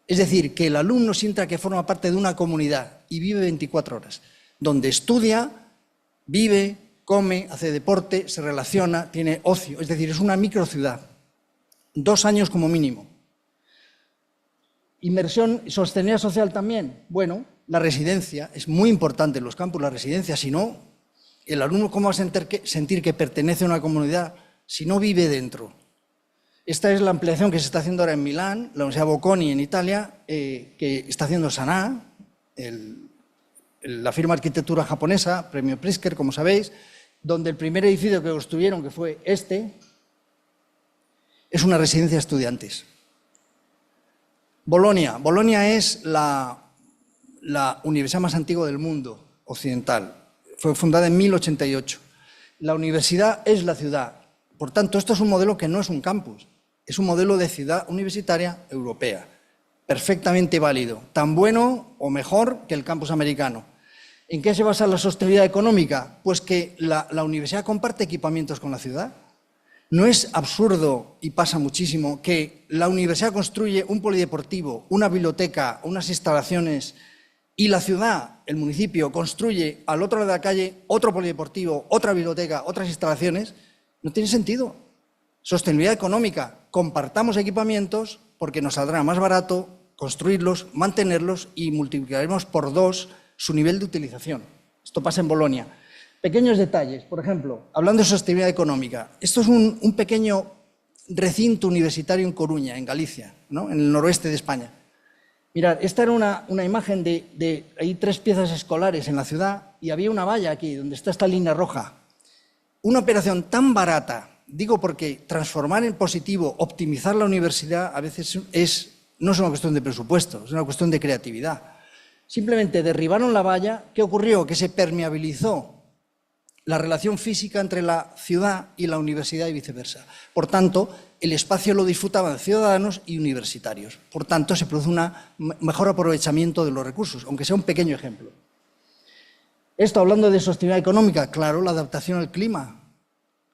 Es decir, que el alumno sienta que forma parte de una comunidad y vive 24 horas, donde estudia, vive, come, hace deporte, se relaciona, tiene ocio. Es decir, es una microciudad. 2 años como mínimo. Inmersión, sostenibilidad social también. Bueno, la residencia es muy importante en los campus, la residencia. Si no, el alumno, ¿cómo va a sentir que pertenece a una comunidad si no vive dentro? Esta es la ampliación que se está haciendo ahora en Milán, la Universidad Bocconi en Italia, que está haciendo Sanaa, la firma de arquitectura japonesa, premio Pritzker, como sabéis, donde el primer edificio que construyeron, que fue este, es una residencia de estudiantes. Bolonia. Bolonia es la universidad más antigua del mundo occidental. Fue fundada en 1088. La universidad es la ciudad. Por tanto, esto es un modelo que no es un campus, es un modelo de ciudad universitaria europea, perfectamente válido, tan bueno o mejor que el campus americano. ¿En qué se basa la sostenibilidad económica? Pues que la universidad comparte equipamientos con la ciudad. ¿No es absurdo, y pasa muchísimo, que la universidad construye un polideportivo, una biblioteca, unas instalaciones, y la ciudad, el municipio, construye al otro lado de la calle otro polideportivo, otra biblioteca, otras instalaciones? No tiene sentido. Sostenibilidad económica. Compartamos equipamientos porque nos saldrá más barato construirlos, mantenerlos y multiplicaremos por 2 su nivel de utilización. Esto pasa en Bolonia. Pequeños detalles, por ejemplo, hablando de sostenibilidad económica. Esto es un pequeño recinto universitario en Coruña, en Galicia, ¿no? En el noroeste de España. Mirad, esta era una imagen hay 3 piezas escolares en la ciudad y había una valla aquí, donde está esta línea roja. Una operación tan barata, digo porque transformar en positivo, optimizar la universidad, a veces no es una cuestión de presupuesto, es una cuestión de creatividad. Simplemente derribaron la valla. ¿Qué ocurrió? Que se permeabilizó la relación física entre la ciudad y la universidad y viceversa. Por tanto, el espacio lo disfrutaban ciudadanos y universitarios. Por tanto, se produce un mejor aprovechamiento de los recursos, aunque sea un pequeño ejemplo. Esto, hablando de sostenibilidad económica, claro, la adaptación al clima.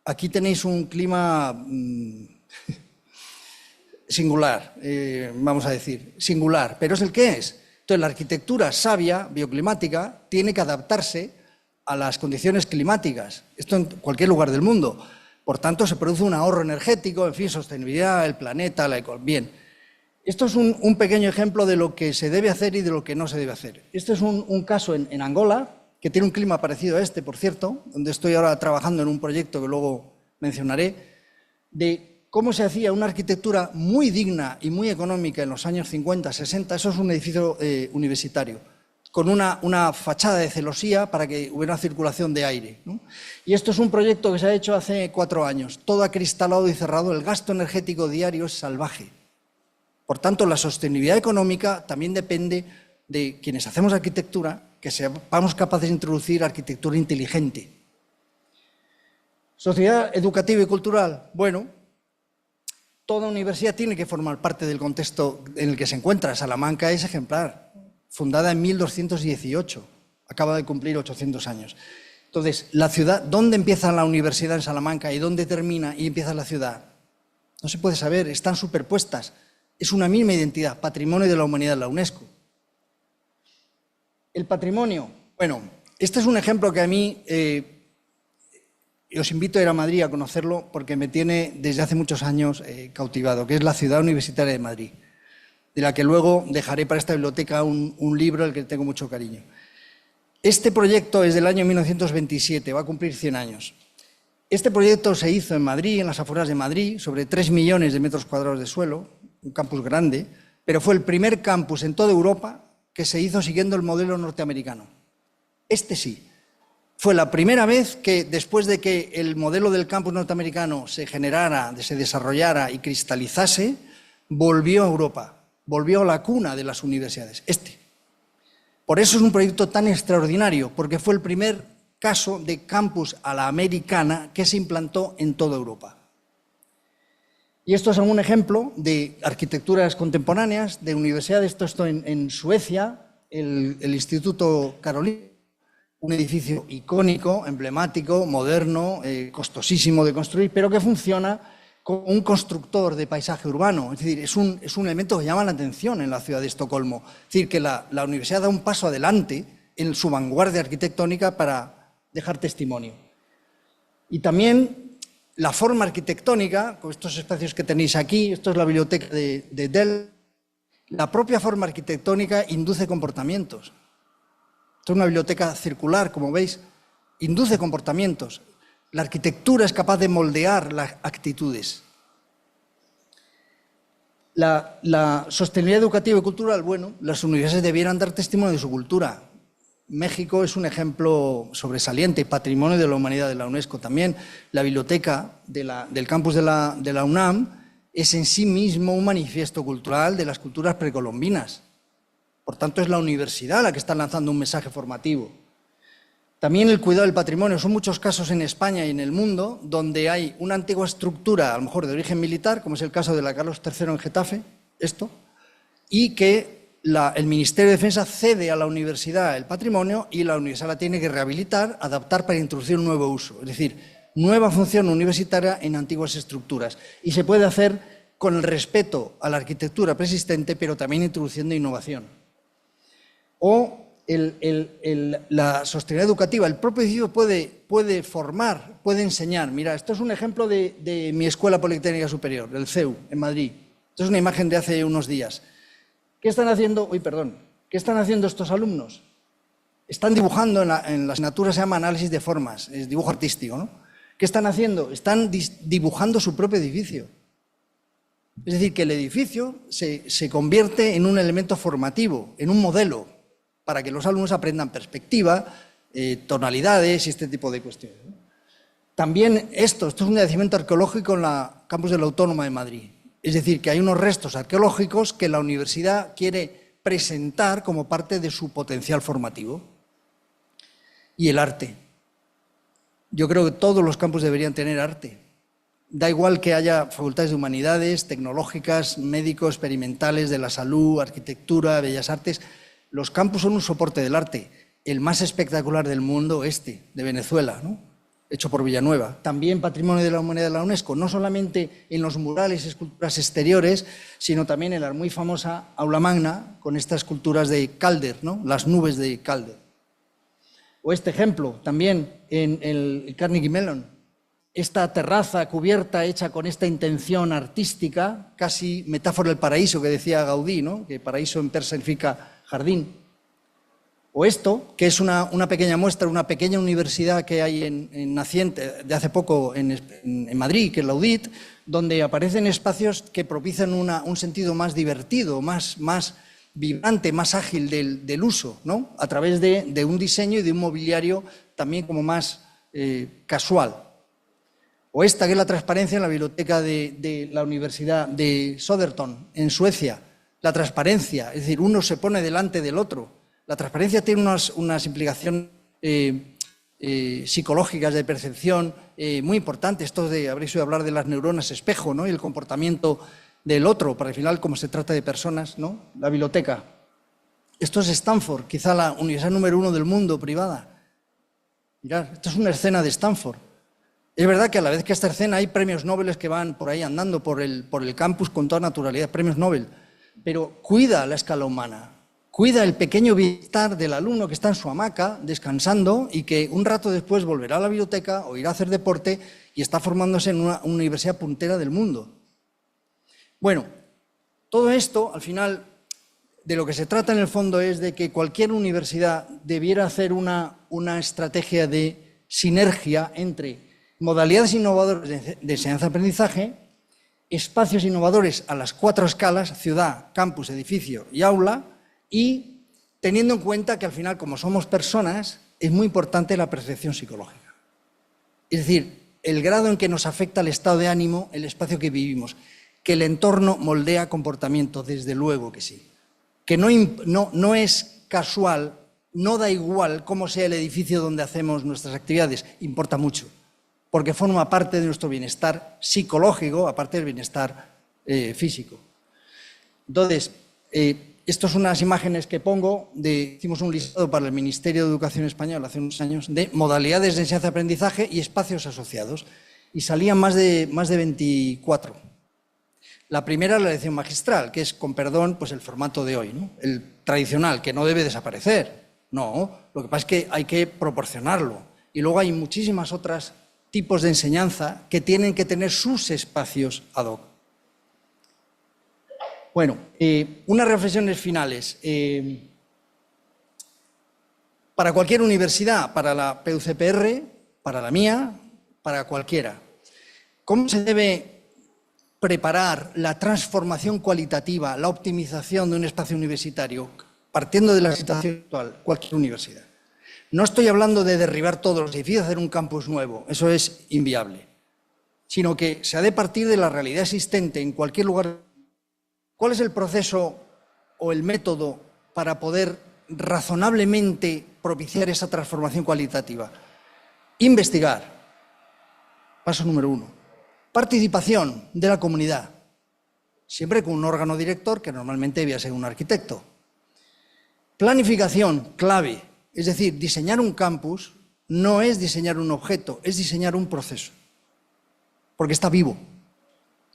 Aquí tenéis un clima singular, vamos a decir, singular, pero es el que es. Entonces, la arquitectura sabia, bioclimática, tiene que adaptarse a las condiciones climáticas, esto en cualquier lugar del mundo. Por tanto, se produce un ahorro energético, en fin, sostenibilidad, el planeta, la economía. Bien, esto es un pequeño ejemplo de lo que se debe hacer y de lo que no se debe hacer. Este es un caso en Angola, que tiene un clima parecido a este, por cierto, donde estoy ahora trabajando en un proyecto que luego mencionaré, de cómo se hacía una arquitectura muy digna y muy económica en los años 50, 60, eso es un edificio universitario, con una fachada de celosía para que hubiera circulación de aire, ¿no? Y esto es un proyecto que se ha hecho hace 4 años, todo acristalado y cerrado, el gasto energético diario es salvaje. Por tanto, la sostenibilidad económica también depende de quienes hacemos arquitectura, que seamos capaces de introducir arquitectura inteligente. Sociedad educativa y cultural. Bueno, toda universidad tiene que formar parte del contexto en el que se encuentra. Salamanca es ejemplar, fundada en 1218, acaba de cumplir 800 años. Entonces, la ciudad, ¿dónde empieza la universidad en Salamanca y dónde termina y empieza la ciudad? No se puede saber, están superpuestas. Es una misma identidad, patrimonio de la humanidad de la UNESCO. El patrimonio. Bueno, este es un ejemplo que a mí, os invito a ir a Madrid a conocerlo porque me tiene desde hace muchos años cautivado, que es la Ciudad Universitaria de Madrid, de la que luego dejaré para esta biblioteca un libro al que tengo mucho cariño. Este proyecto es del año 1927, va a cumplir 100 años. Este proyecto se hizo en Madrid, en las afueras de Madrid, sobre 3 millones de metros cuadrados de suelo, un campus grande, pero fue el primer campus en toda Europa que se hizo siguiendo el modelo norteamericano. Este sí. Fue la primera vez que, después de que el modelo del campus norteamericano se generara, se desarrollara y cristalizase, volvió a Europa, volvió a la cuna de las universidades. Por eso es un proyecto tan extraordinario, porque fue el primer caso de campus a la americana que se implantó en toda Europa. Y esto es un ejemplo de arquitecturas contemporáneas, de universidades, esto en Suecia, el Instituto Karolinska, un edificio icónico, emblemático, moderno, costosísimo de construir, pero que funciona como un constructor de paisaje urbano. Es decir, es un elemento que llama la atención en la ciudad de Estocolmo. Es decir, que la universidad da un paso adelante en su vanguardia arquitectónica para dejar testimonio. Y también la forma arquitectónica, con estos espacios que tenéis aquí, esto es la biblioteca de Delft, la propia forma arquitectónica induce comportamientos. Esto es una biblioteca circular, como veis, induce comportamientos. La arquitectura es capaz de moldear las actitudes. La sostenibilidad educativa y cultural, bueno, las universidades debieran dar testimonio de su cultura. México es un ejemplo sobresaliente, patrimonio de la humanidad de la UNESCO también. La biblioteca del campus de la UNAM es en sí mismo un manifiesto cultural de las culturas precolombinas. Por tanto, es la universidad la que está lanzando un mensaje formativo. También el cuidado del patrimonio. Son muchos casos en España y en el mundo donde hay una antigua estructura, a lo mejor de origen militar, como es el caso de la Carlos III en Getafe, y que el Ministerio de Defensa cede a la universidad el patrimonio y la universidad la tiene que rehabilitar, adaptar para introducir un nuevo uso. Es decir, nueva función universitaria en antiguas estructuras. Y se puede hacer con el respeto a la arquitectura preexistente, pero también introduciendo innovación. O la sostenibilidad educativa. El propio edificio puede formar, puede enseñar. Mira, esto es un ejemplo de mi Escuela Politécnica Superior, del CEU, en Madrid. Esto es una imagen de hace unos días. ¿Qué están haciendo? ¿Qué están haciendo estos alumnos? Están dibujando, en la asignatura se llama análisis de formas, es dibujo artístico, ¿no? ¿Qué están haciendo? Están dibujando su propio edificio. Es decir, que el edificio se convierte en un elemento formativo, en un modelo, para que los alumnos aprendan perspectiva, tonalidades y este tipo de cuestiones. También esto es un yacimiento arqueológico en la campus de la Autónoma de Madrid. Es decir, que hay unos restos arqueológicos que la universidad quiere presentar como parte de su potencial formativo. Y el arte. Yo creo que todos los campus deberían tener arte. Da igual que haya facultades de humanidades, tecnológicas, médicos, experimentales, de la salud, arquitectura, bellas artes. Los campus son un soporte del arte, el más espectacular del mundo, de Venezuela, ¿no? Hecho por Villanueva. También Patrimonio de la Humanidad de la UNESCO, no solamente en los murales y esculturas exteriores, sino también en la muy famosa Aula Magna, con estas esculturas de Calder, ¿no? Las nubes de Calder. O este ejemplo, también en el Carnegie Mellon, esta terraza cubierta hecha con esta intención artística, casi metáfora del paraíso que decía Gaudí, ¿no? Que paraíso en persa significa jardín. O esto, que es una pequeña muestra, una pequeña universidad que hay en naciente de hace poco en Madrid, que es la UDIT, donde aparecen espacios que propician un sentido más divertido, más vibrante, más ágil del uso, ¿no? A través de un diseño y de un mobiliario también como más casual. O esta, que es la transparencia en la biblioteca de la Universidad de Södertörn, en Suecia. La transparencia, es decir, uno se pone delante del otro. La transparencia tiene unas implicaciones psicológicas de percepción muy importantes. Esto habréis oído hablar de las neuronas espejo, ¿no? Y el comportamiento del otro, para el final, como se trata de personas, ¿no? La biblioteca. Esto es Stanford, quizá la universidad número 1 del mundo privada. Mirad, esto es una escena de Stanford. Es verdad que a la vez que esta escena hay premios Nobel que van por ahí andando por el campus con toda naturalidad, premios Nobel, pero cuida la escala humana, cuida el pequeño bienestar del alumno que está en su hamaca descansando y que un rato después volverá a la biblioteca o irá a hacer deporte y está formándose en una universidad puntera del mundo. Bueno, todo esto al final de lo que se trata en el fondo es de que cualquier universidad debiera hacer una estrategia de sinergia entre modalidades innovadoras de enseñanza-aprendizaje, espacios innovadores a las 4 escalas, ciudad, campus, edificio y aula, y teniendo en cuenta que al final, como somos personas, es muy importante la percepción psicológica. Es decir, el grado en que nos afecta el estado de ánimo, el espacio que vivimos, que el entorno moldea comportamiento, desde luego que sí. Que no es casual, no da igual cómo sea el edificio donde hacemos nuestras actividades, importa mucho, porque forma parte de nuestro bienestar psicológico, aparte del bienestar físico. Entonces, estas son unas imágenes que pongo, hicimos un listado para el Ministerio de Educación Español hace unos años, de modalidades de enseñanza-aprendizaje y espacios asociados, y salían más de 24. La primera es la lección magistral, que es, con perdón, pues el formato de hoy, ¿no? El tradicional, que no debe desaparecer. No, lo que pasa es que hay que proporcionarlo. Y luego hay muchísimas otras tipos de enseñanza que tienen que tener sus espacios ad hoc. Bueno, unas reflexiones finales. Para cualquier universidad, para la PUCPR, para la mía, para cualquiera, ¿cómo se debe preparar la transformación cualitativa, la optimización de un espacio universitario, partiendo de la situación actual, cualquier universidad? No estoy hablando de derribar todos los edificios, hacer un campus nuevo, eso es inviable, sino que se ha de partir de la realidad existente en cualquier lugar. ¿Cuál es el proceso o el método para poder razonablemente propiciar esa transformación cualitativa? Investigar, paso número 1. Participación de la comunidad, siempre con un órgano director que normalmente debía ser un arquitecto. Planificación, clave, es decir, diseñar un campus no es diseñar un objeto, es diseñar un proceso, porque está vivo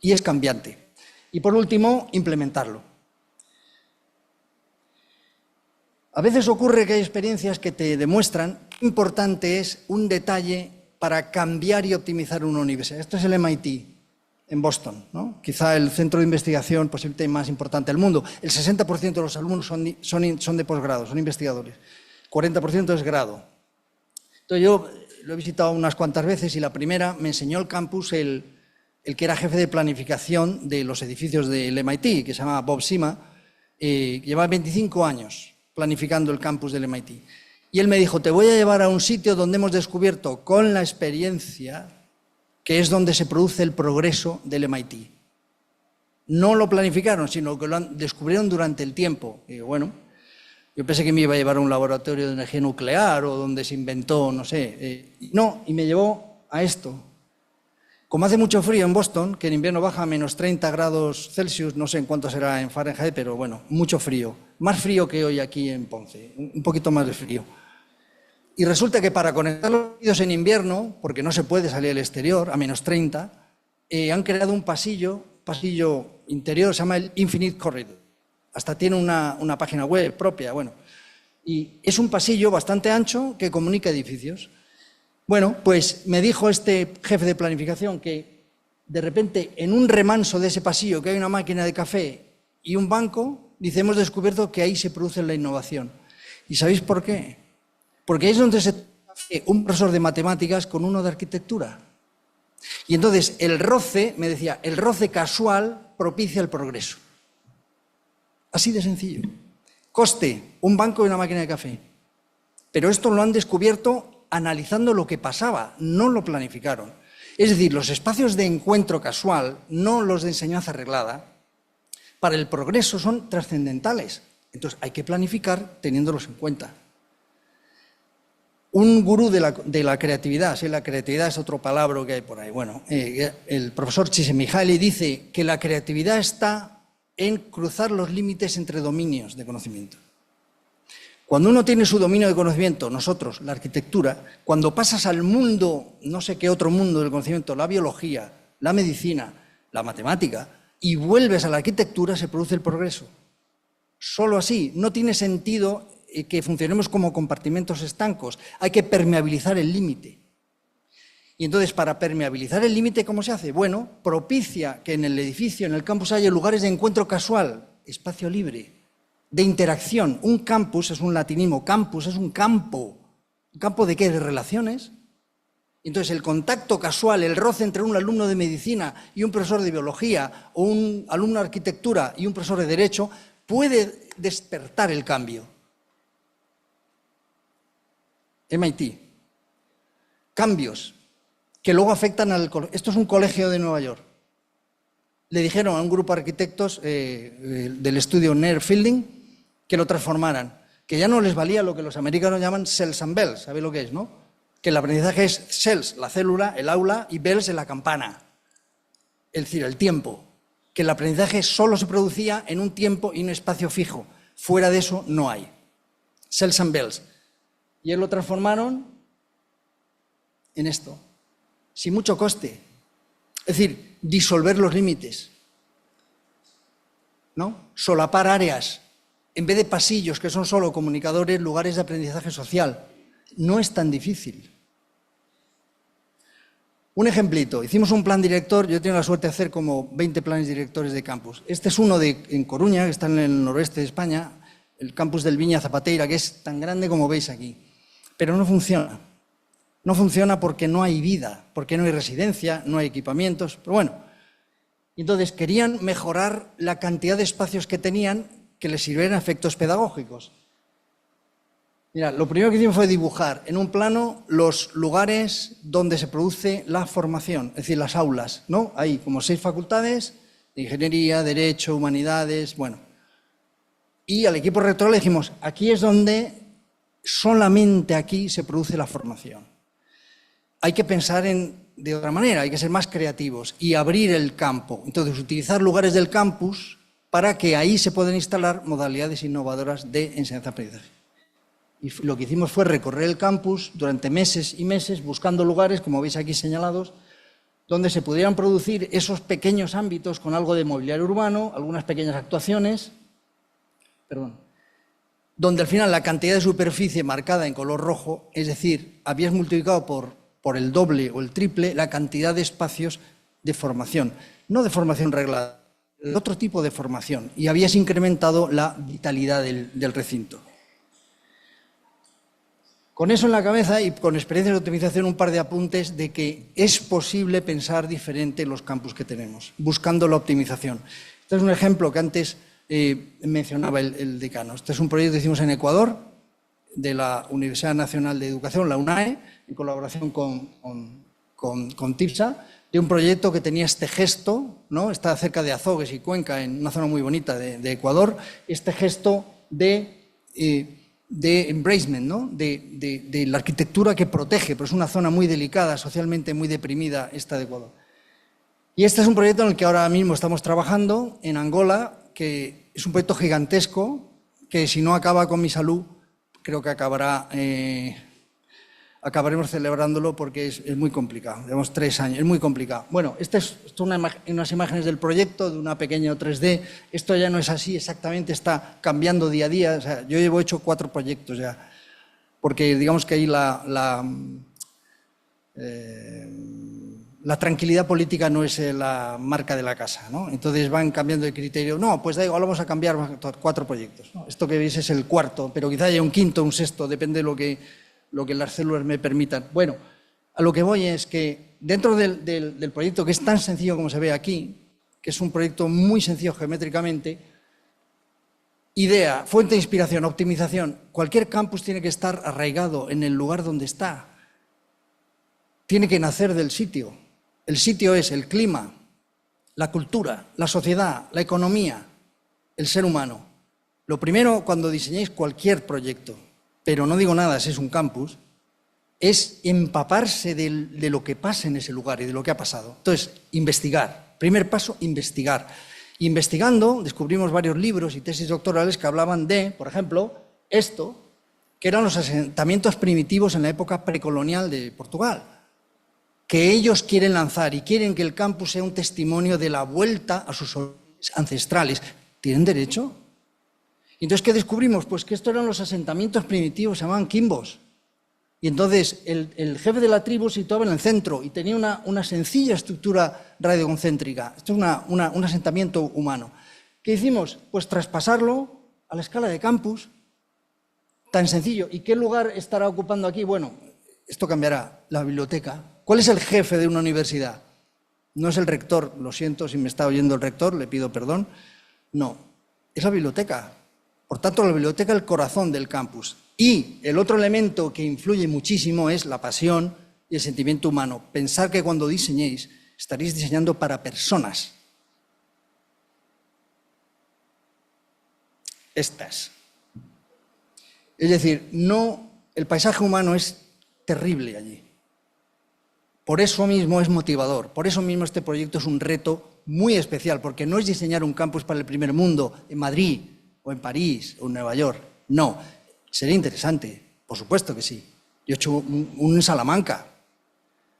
y es cambiante. Y por último, implementarlo. A veces ocurre que hay experiencias que te demuestran qué importante es un detalle para cambiar y optimizar una universidad. Esto es el MIT, en Boston, ¿no? Quizá el centro de investigación posiblemente más importante del mundo. El 60% de los alumnos son de posgrado, son investigadores. 40% es grado. Entonces yo lo he visitado unas cuantas veces y la primera me enseñó el campus el que era jefe de planificación de los edificios del MIT, que se llama Bob Sima, que lleva 25 años planificando el campus del MIT. Y él me dijo, te voy a llevar a un sitio donde hemos descubierto con la experiencia que es donde se produce el progreso del MIT. No lo planificaron, sino que lo descubrieron durante el tiempo. Y bueno, yo pensé que me iba a llevar a un laboratorio de energía nuclear o donde se inventó, no sé. No, y me llevó a esto. Como hace mucho frío en Boston, que en invierno baja a menos 30 grados Celsius, no sé en cuánto será en Fahrenheit, pero bueno, mucho frío. Más frío que hoy aquí en Ponce, un poquito más de frío. Y resulta que para conectar los oídos en invierno, porque no se puede salir al exterior, a menos 30, han creado un pasillo interior, se llama el Infinite Corridor. Hasta tiene una página web propia, bueno. Y es un pasillo bastante ancho que comunica edificios. Bueno, pues me dijo este jefe de planificación que de repente en un remanso de ese pasillo que hay una máquina de café y un banco, dice, hemos descubierto que ahí se produce la innovación. ¿Y sabéis por qué? Porque ahí es donde se hace un profesor de matemáticas con uno de arquitectura. Y entonces el roce, me decía, el roce casual propicia el progreso. Así de sencillo. Coste, un banco y una máquina de café. Pero esto lo han descubierto analizando lo que pasaba, no lo planificaron. Es decir, los espacios de encuentro casual, no los de enseñanza arreglada, para el progreso son trascendentales. Entonces hay que planificar teniéndolos en cuenta. Un gurú de la creatividad, ¿sí? La creatividad es otro palabra que hay por ahí. Bueno, el profesor Csikszentmihalyi dice que la creatividad está en cruzar los límites entre dominios de conocimiento. Cuando uno tiene su dominio de conocimiento, nosotros, la arquitectura, cuando pasas al mundo, no sé qué otro mundo del conocimiento, la biología, la medicina, la matemática, y vuelves a la arquitectura, se produce el progreso. Solo así, no tiene sentido que funcionemos como compartimentos estancos, hay que permeabilizar el límite. Y entonces, para permeabilizar el límite, ¿cómo se hace? Bueno, propicia que en el edificio, en el campus, haya lugares de encuentro casual, espacio libre, de interacción. Un campus es un latinismo, campus es un campo. ¿Un campo de qué? De relaciones. Entonces, el contacto casual, el roce entre un alumno de medicina y un profesor de biología, o un alumno de arquitectura y un profesor de derecho, puede despertar el cambio. MIT. Cambios que luego afectan al colegio. Esto es un colegio de Nueva York. Le dijeron a un grupo de arquitectos del estudio Nair Fielding que lo transformaran, que ya no les valía lo que los americanos llaman cells and bells, ¿sabéis lo que es, no? Que el aprendizaje es cells, la célula, el aula, y bells, la campana. Es decir, el tiempo. Que el aprendizaje solo se producía en un tiempo y un espacio fijo. Fuera de eso no hay. Cells and bells. Y él lo transformaron en esto, sin mucho coste. Es decir, disolver los límites, ¿no? Solapar áreas. En vez de pasillos, que son solo comunicadores, lugares de aprendizaje social. No es tan difícil. Un ejemplito. Hicimos un plan director. Yo he tenido la suerte de hacer como 20 planes directores de campus. Este es uno en Coruña, que está en el noroeste de España, el campus del Viña Zapateira, que es tan grande como veis aquí. Pero no funciona. No funciona porque no hay vida, porque no hay residencia, no hay equipamientos. Pero bueno, entonces querían mejorar la cantidad de espacios que tenían que les sirvieran a efectos pedagógicos. Mira, lo primero que hicimos fue dibujar en un plano los lugares donde se produce la formación, es decir, las aulas, ¿no? Hay como 6 facultades, de ingeniería, derecho, humanidades, bueno. Y al equipo rector le dijimos, aquí es donde solamente aquí se produce la formación. Hay que pensar de otra manera, hay que ser más creativos y abrir el campo. Entonces, utilizar lugares del campus para que ahí se puedan instalar modalidades innovadoras de enseñanza-aprendizaje. Y lo que hicimos fue recorrer el campus durante meses y meses buscando lugares, como veis aquí señalados, donde se pudieran producir esos pequeños ámbitos con algo de mobiliario urbano, algunas pequeñas actuaciones, donde al final la cantidad de superficie marcada en color rojo, es decir, habías multiplicado por el doble o el triple la cantidad de espacios de formación, no de formación reglada, de otro tipo de formación, y habías incrementado la vitalidad del recinto. Con eso en la cabeza y con experiencias de optimización, un par de apuntes de que es posible pensar diferente en los campus que tenemos, buscando la optimización. Este es un ejemplo que antes mencionaba el decano. Este es un proyecto que hicimos en Ecuador, de la Universidad Nacional de Educación, la UNAE, en colaboración con TIPSA, de un proyecto que tenía este gesto, ¿no? Está cerca de Azogues y Cuenca, en una zona muy bonita de Ecuador, este gesto de embracement, ¿no? de la arquitectura que protege, pero es una zona muy delicada, socialmente muy deprimida esta de Ecuador. Y este es un proyecto en el que ahora mismo estamos trabajando en Angola, que es un proyecto gigantesco, que si no acaba con mi salud, creo que acabaremos celebrándolo porque es muy complicado. Llevamos 3 años, es muy complicado. Bueno, estas son unas imágenes del proyecto, de una pequeña 3D. Esto ya no es así exactamente, está cambiando día a día. O sea, yo llevo hecho 4 proyectos ya, porque digamos que ahí la tranquilidad política no es la marca de la casa, ¿no? Entonces van cambiando de criterio. No, pues da igual, vamos a cambiar 4 proyectos, ¿no? Esto que veis es el 4, pero quizá haya un 5º, un 6º, depende de lo que las células me permitan. Bueno, a lo que voy es que dentro del proyecto, que es tan sencillo como se ve aquí, que es un proyecto muy sencillo geométricamente, idea, fuente de inspiración, optimización, cualquier campus tiene que estar arraigado en el lugar donde está. Tiene que nacer del sitio. El sitio es el clima, la cultura, la sociedad, la economía, el ser humano. Lo primero, cuando diseñéis cualquier proyecto, pero no digo nada si es un campus, es empaparse de lo que pasa en ese lugar y de lo que ha pasado. Entonces, investigar. Primer paso, investigar. Investigando, descubrimos varios libros y tesis doctorales que hablaban de, por ejemplo, esto, que eran los asentamientos primitivos en la época precolonial de Portugal, que ellos quieren lanzar y quieren que el campus sea un testimonio de la vuelta a sus orígenes ancestrales. ¿Tienen derecho? Y entonces, ¿qué descubrimos? Pues que estos eran los asentamientos primitivos, se llamaban quimbos. Y entonces el jefe de la tribu se situaba en el centro y tenía una sencilla estructura radioconcéntrica. Esto es un asentamiento humano. ¿Qué hicimos? Pues traspasarlo a la escala de campus, tan sencillo. ¿Y qué lugar estará ocupando aquí? Bueno, esto cambiará. La biblioteca. ¿Cuál es el jefe de una universidad? No es el rector, lo siento si me está oyendo el rector, le pido perdón. No, es la biblioteca. Por tanto, la biblioteca es el corazón del campus. Y el otro elemento que influye muchísimo es la pasión y el sentimiento humano. Pensar que cuando diseñéis, estaréis diseñando para personas. Estas. Es decir, no, el paisaje humano es terrible allí. Por eso mismo es motivador, por eso mismo este proyecto es un reto muy especial, porque no es diseñar un campus para el primer mundo en Madrid o en París o en Nueva York. No, sería interesante, por supuesto que sí. Yo he hecho un en Salamanca,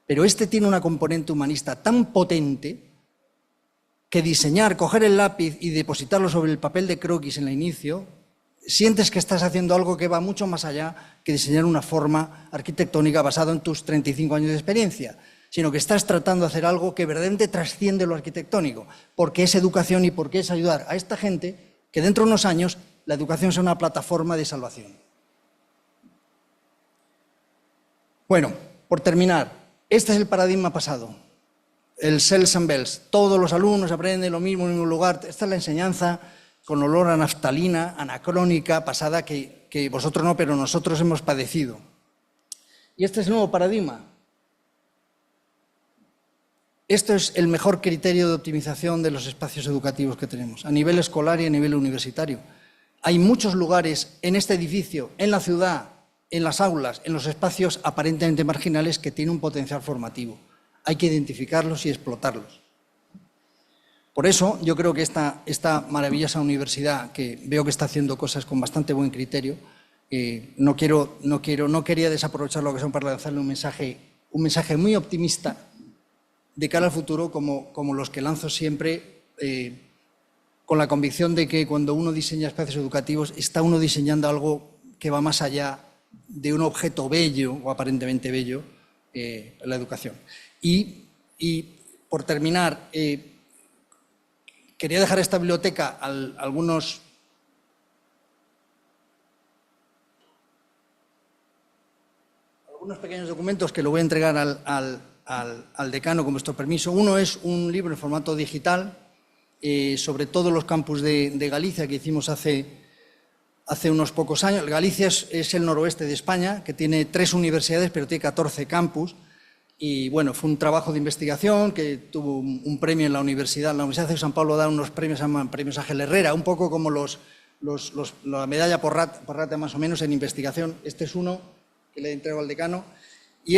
pero este tiene una componente humanista tan potente que diseñar, coger el lápiz y depositarlo sobre el papel de croquis en el inicio, sientes que estás haciendo algo que va mucho más allá que diseñar una forma arquitectónica basada en tus 35 años de experiencia, sino que estás tratando de hacer algo que verdaderamente trasciende lo arquitectónico, porque es educación y porque es ayudar a esta gente que dentro de unos años la educación sea una plataforma de salvación. Bueno, por terminar, este es el paradigma pasado, el cells and bells. Todos los alumnos aprenden lo mismo en el mismo lugar. Esta es la enseñanza con olor a naftalina, anacrónica, pasada, que vosotros no, pero nosotros hemos padecido. Y este es el nuevo paradigma. Esto es el mejor criterio de optimización de los espacios educativos que tenemos, a nivel escolar y a nivel universitario. Hay muchos lugares en este edificio, en la ciudad, en las aulas, en los espacios aparentemente marginales que tienen un potencial formativo. Hay que identificarlos y explotarlos. Por eso yo creo que esta maravillosa universidad, que veo que está haciendo cosas con bastante buen criterio, no quería desaprovechar la ocasión para lanzarle un mensaje muy optimista de cara al futuro, como los que lanzo siempre, con la convicción de que cuando uno diseña espacios educativos, está uno diseñando algo que va más allá de un objeto bello o aparentemente bello, la educación. Y por terminar, quería dejar esta biblioteca algunos pequeños documentos que lo voy a entregar al decano con vuestro permiso. Uno es un libro en formato digital sobre todos los campus de Galicia que hicimos hace unos pocos años. Galicia es el noroeste de España, que tiene 3 universidades, pero tiene 14 campus. Y bueno, fue un trabajo de investigación que tuvo un premio en la Universidad de San Pablo da unos premios, se llaman premios Ángel Herrera, un poco como la medalla por rata más o menos en investigación. Este es uno que le entrego al decano. Y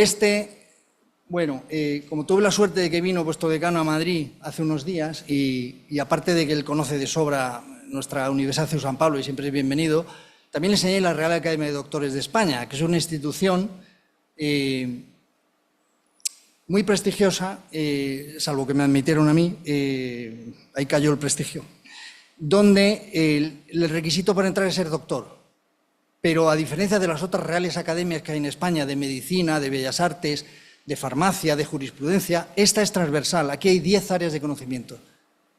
bueno, como tuve la suerte de que vino vuestro decano a Madrid hace unos días, y aparte de que él conoce de sobra nuestra Universidad de San Pablo y siempre es bienvenido, también le enseñé la Real Academia de Doctores de España, que es una institución muy prestigiosa, salvo que me admitieron a mí, ahí cayó el prestigio, donde el requisito para entrar es ser doctor. Pero a diferencia de las otras reales academias que hay en España, de medicina, de bellas artes, de farmacia, de jurisprudencia, esta es transversal. Aquí hay 10 áreas de conocimiento,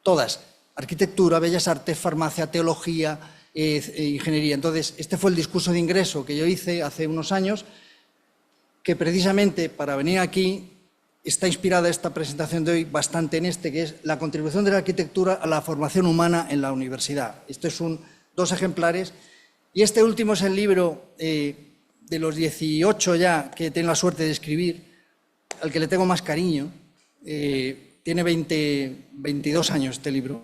todas: arquitectura, bellas artes, farmacia, teología, ingeniería. Entonces, este fue el discurso de ingreso que yo hice hace unos años, que precisamente para venir aquí está inspirada esta presentación de hoy bastante en que es la contribución de la arquitectura a la formación humana en la universidad. Estos son 2 ejemplares. Y este último es el libro de los 18 ya que tengo la suerte de escribir, al que le tengo más cariño. Tiene 22 años este libro.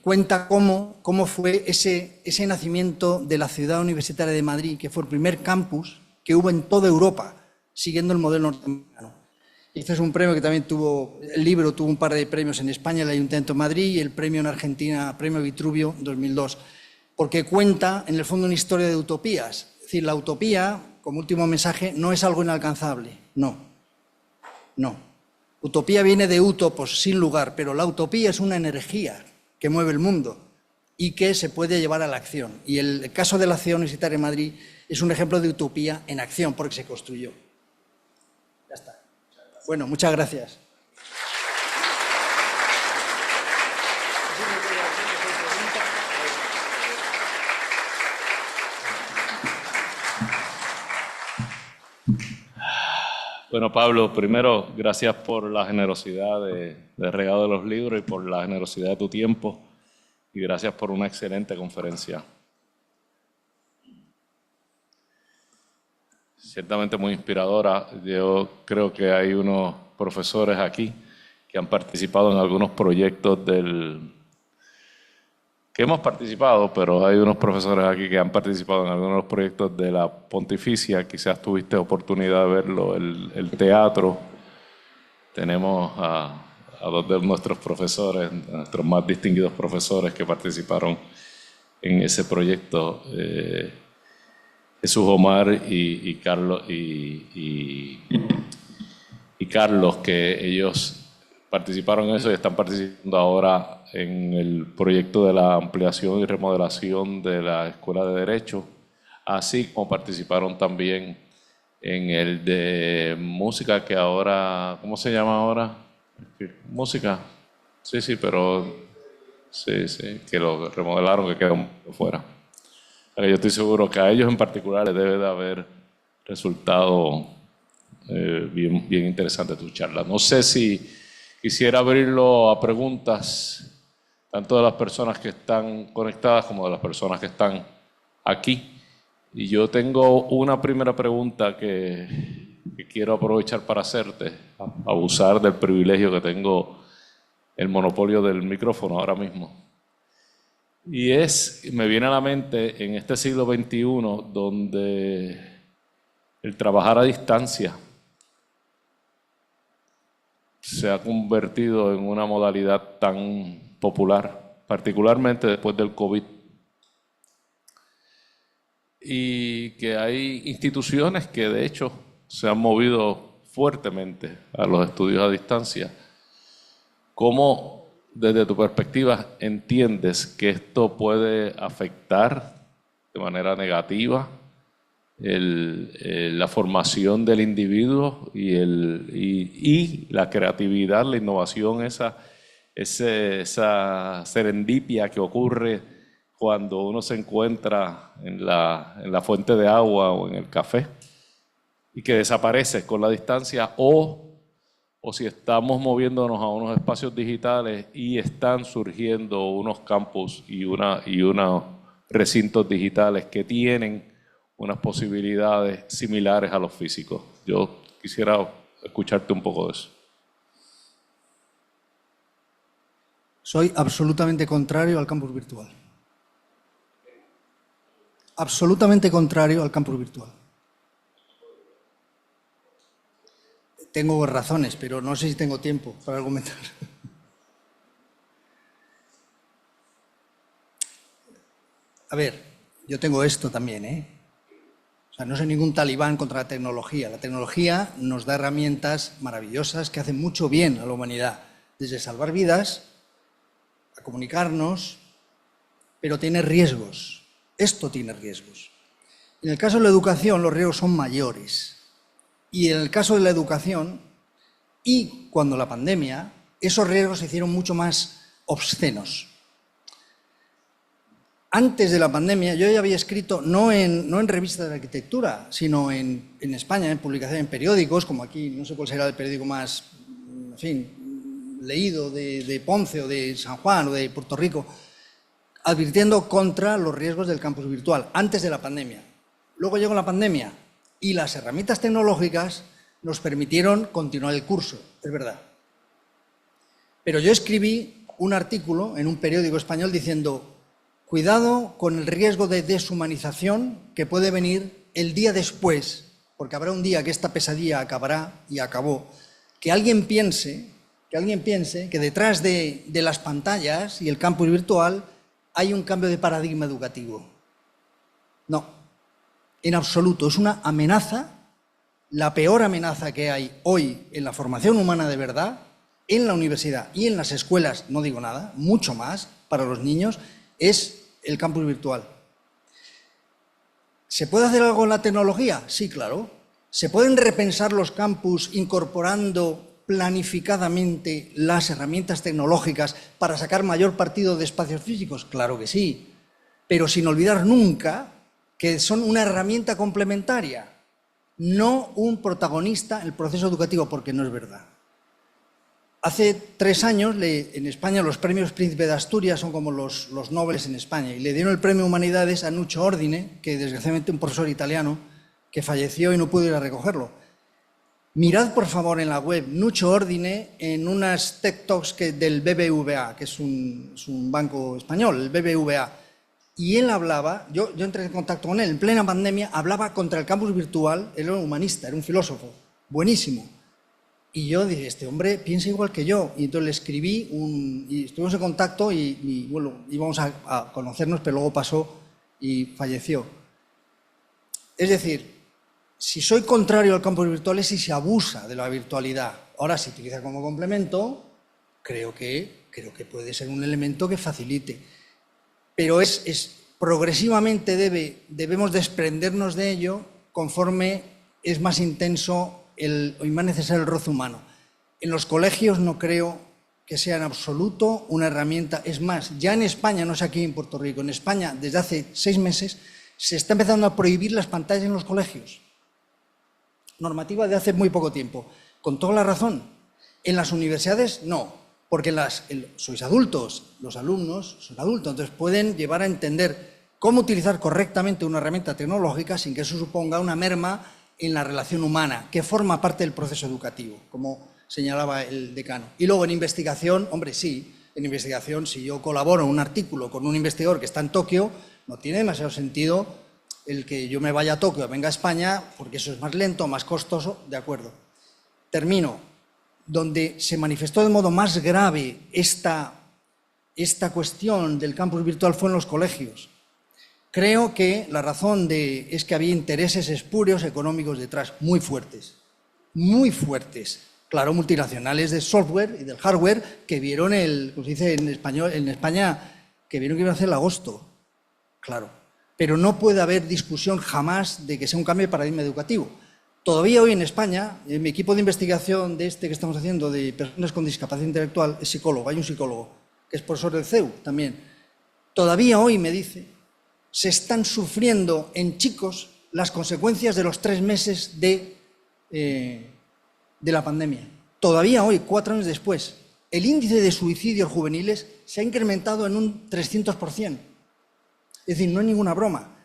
Cuenta cómo fue ese nacimiento de la ciudad universitaria de Madrid, que fue el primer campus que hubo en toda Europa, siguiendo el modelo norteamericano. Este es un premio que también el libro tuvo un par de premios en España, el Ayuntamiento de Madrid, y el premio en Argentina, premio Vitruvio 2002, porque cuenta en el fondo una historia de utopías. Es decir, la utopía, como último mensaje, no es algo inalcanzable, no. Utopía viene de utopos, sin lugar, pero la utopía es una energía que mueve el mundo y que se puede llevar a la acción. Y el caso de la Ciudad Universitaria de Madrid es un ejemplo de utopía en acción, porque se construyó. Ya está. Bueno, muchas gracias. Bueno, Pablo, primero, gracias por la generosidad de regalo de los libros y por la generosidad de tu tiempo. Y gracias por una excelente conferencia. Ciertamente muy inspiradora. Yo creo que hay unos profesores aquí que han participado en algunos proyectos que hemos participado, pero hay unos profesores aquí que han participado en algunos proyectos de la Pontificia. Quizás tuviste oportunidad de verlo, el teatro. Tenemos a dos de nuestros profesores, nuestros más distinguidos profesores que participaron en ese proyecto, Jesús Omar y Carlos, y Carlos, que ellos participaron en eso y están participando ahora en el proyecto de la ampliación y remodelación de la Escuela de Derecho, así como participaron también en el de música, que ahora, ¿cómo se llama ahora? Música, sí, pero sí, que lo remodelaron, que quedó fuera. Yo estoy seguro que a ellos en particular les debe de haber resultado bien interesante tu charla. No sé si quisiera abrirlo a preguntas, tanto de las personas que están conectadas como de las personas que están aquí. Y yo tengo una primera pregunta que quiero aprovechar para hacerte, abusar del privilegio que tengo, el monopolio del micrófono ahora mismo. Y me viene a la mente en este siglo XXI, donde el trabajar a distancia se ha convertido en una modalidad tan popular, particularmente después del COVID. Y que hay instituciones que de hecho se han movido fuertemente a los estudios a distancia. ¿Cómo, desde tu perspectiva, entiendes que esto puede afectar de manera negativa la formación del individuo y la creatividad, la innovación, esa serendipia que ocurre cuando uno se encuentra en la fuente de agua o en el café y que desaparece con la distancia, o si estamos moviéndonos a unos espacios digitales y están surgiendo unos campus y unos recintos digitales que tienen unas posibilidades similares a los físicos. Yo quisiera escucharte un poco de eso. Soy absolutamente contrario al campus virtual. Absolutamente contrario al campus virtual. Tengo razones, pero no sé si tengo tiempo para argumentar. A ver, yo tengo esto también, ¿eh? O sea, no soy ningún talibán contra la tecnología. La tecnología nos da herramientas maravillosas que hacen mucho bien a la humanidad, desde salvar vidas a comunicarnos, pero tiene riesgos. Esto tiene riesgos. En el caso de la educación, los riesgos son mayores. Y en el caso de la educación, y cuando la pandemia, esos riesgos se hicieron mucho más obscenos. Antes de la pandemia, yo ya había escrito, no en revistas de arquitectura, sino en España, en publicaciones, en periódicos, como aquí, no sé cuál será el periódico más, en fin, leído de Ponce o de San Juan o de Puerto Rico, advirtiendo contra los riesgos del campus virtual, antes de la pandemia. Luego llegó la pandemia y las herramientas tecnológicas nos permitieron continuar el curso, es verdad. Pero yo escribí un artículo en un periódico español diciendo: cuidado con el riesgo de deshumanización que puede venir el día después, porque habrá un día que esta pesadilla acabará, y acabó, que alguien piense que detrás de las pantallas y el campus virtual hay un cambio de paradigma educativo. No, en absoluto. Es una amenaza, la peor amenaza que hay hoy en la formación humana de verdad, en la universidad y en las escuelas, no digo nada, mucho más para los niños, es el campus virtual. ¿Se puede hacer algo en la tecnología? Sí, claro. ¿Se pueden repensar los campus incorporando planificadamente las herramientas tecnológicas para sacar mayor partido de espacios físicos? Claro que sí, pero sin olvidar nunca que son una herramienta complementaria. no un protagonista en el proceso educativo, porque no es verdad. Hace 3 años, en España, los premios Príncipe de Asturias son como los Nobel en España, y le dieron el premio Humanidades a Nuccio Ordine, que desgraciadamente un profesor italiano que falleció y no pudo ir a recogerlo. Mirad, por favor, en la web Nuccio Ordine en unas TED Talks del BBVA, que es un banco español, el BBVA. Y él hablaba, yo entré en contacto con él en plena pandemia, hablaba contra el campus virtual, él era un humanista, era un filósofo, buenísimo. Y yo dije, este hombre piensa igual que yo. Y entonces le escribí, y estuvimos en contacto y bueno, íbamos a conocernos, pero luego pasó y falleció. Es decir, si soy contrario al campus virtual es si se abusa de la virtualidad. Ahora, si se utiliza como complemento, creo que puede ser un elemento que facilite. Pero progresivamente debemos desprendernos de ello conforme es más intenso y más necesario el roce humano. En los colegios no creo que sea en absoluto una herramienta. Es más, ya en España, no sé aquí en Puerto Rico, en España desde hace 6 meses se está empezando a prohibir las pantallas en los colegios. Normativa de hace muy poco tiempo, con toda la razón. En las universidades no, porque sois adultos, los alumnos son adultos, entonces pueden llevar a entender cómo utilizar correctamente una herramienta tecnológica sin que eso suponga una merma en la relación humana, que forma parte del proceso educativo, como señalaba el decano. Y luego en investigación, hombre, sí, en investigación, si yo colaboro en un artículo con un investigador que está en Tokio, no tiene demasiado sentido el que yo me vaya a Tokio o venga a España, porque eso es más lento, más costoso, de acuerdo. Termino. Donde se manifestó de modo más grave esta cuestión del campus virtual fue en los colegios. Creo que la razón es que había intereses espurios económicos detrás, muy fuertes, claro, multinacionales de software y del hardware que vieron como se dice en español, en España, que vieron que iban a hacer el agosto, claro. Pero no puede haber discusión jamás de que sea un cambio de paradigma educativo. Todavía hoy en España, en mi equipo de investigación que estamos haciendo de personas con discapacidad intelectual es psicólogo, hay un psicólogo que es profesor del CEU también. Todavía hoy me dice, se están sufriendo en chicos las consecuencias de los 3 meses de la pandemia. Todavía hoy, 4 años después, el índice de suicidios juveniles se ha incrementado en un 300%. Es decir, no es ninguna broma.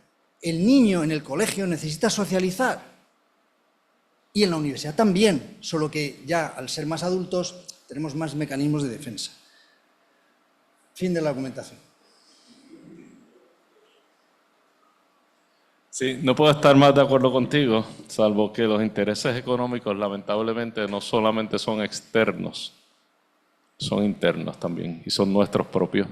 El niño en el colegio necesita socializar y en la universidad también, solo que ya al ser más adultos tenemos más mecanismos de defensa. Fin de la argumentación. Sí, no puedo estar más de acuerdo contigo, salvo que los intereses económicos lamentablemente no solamente son externos, son internos también y son nuestros propios.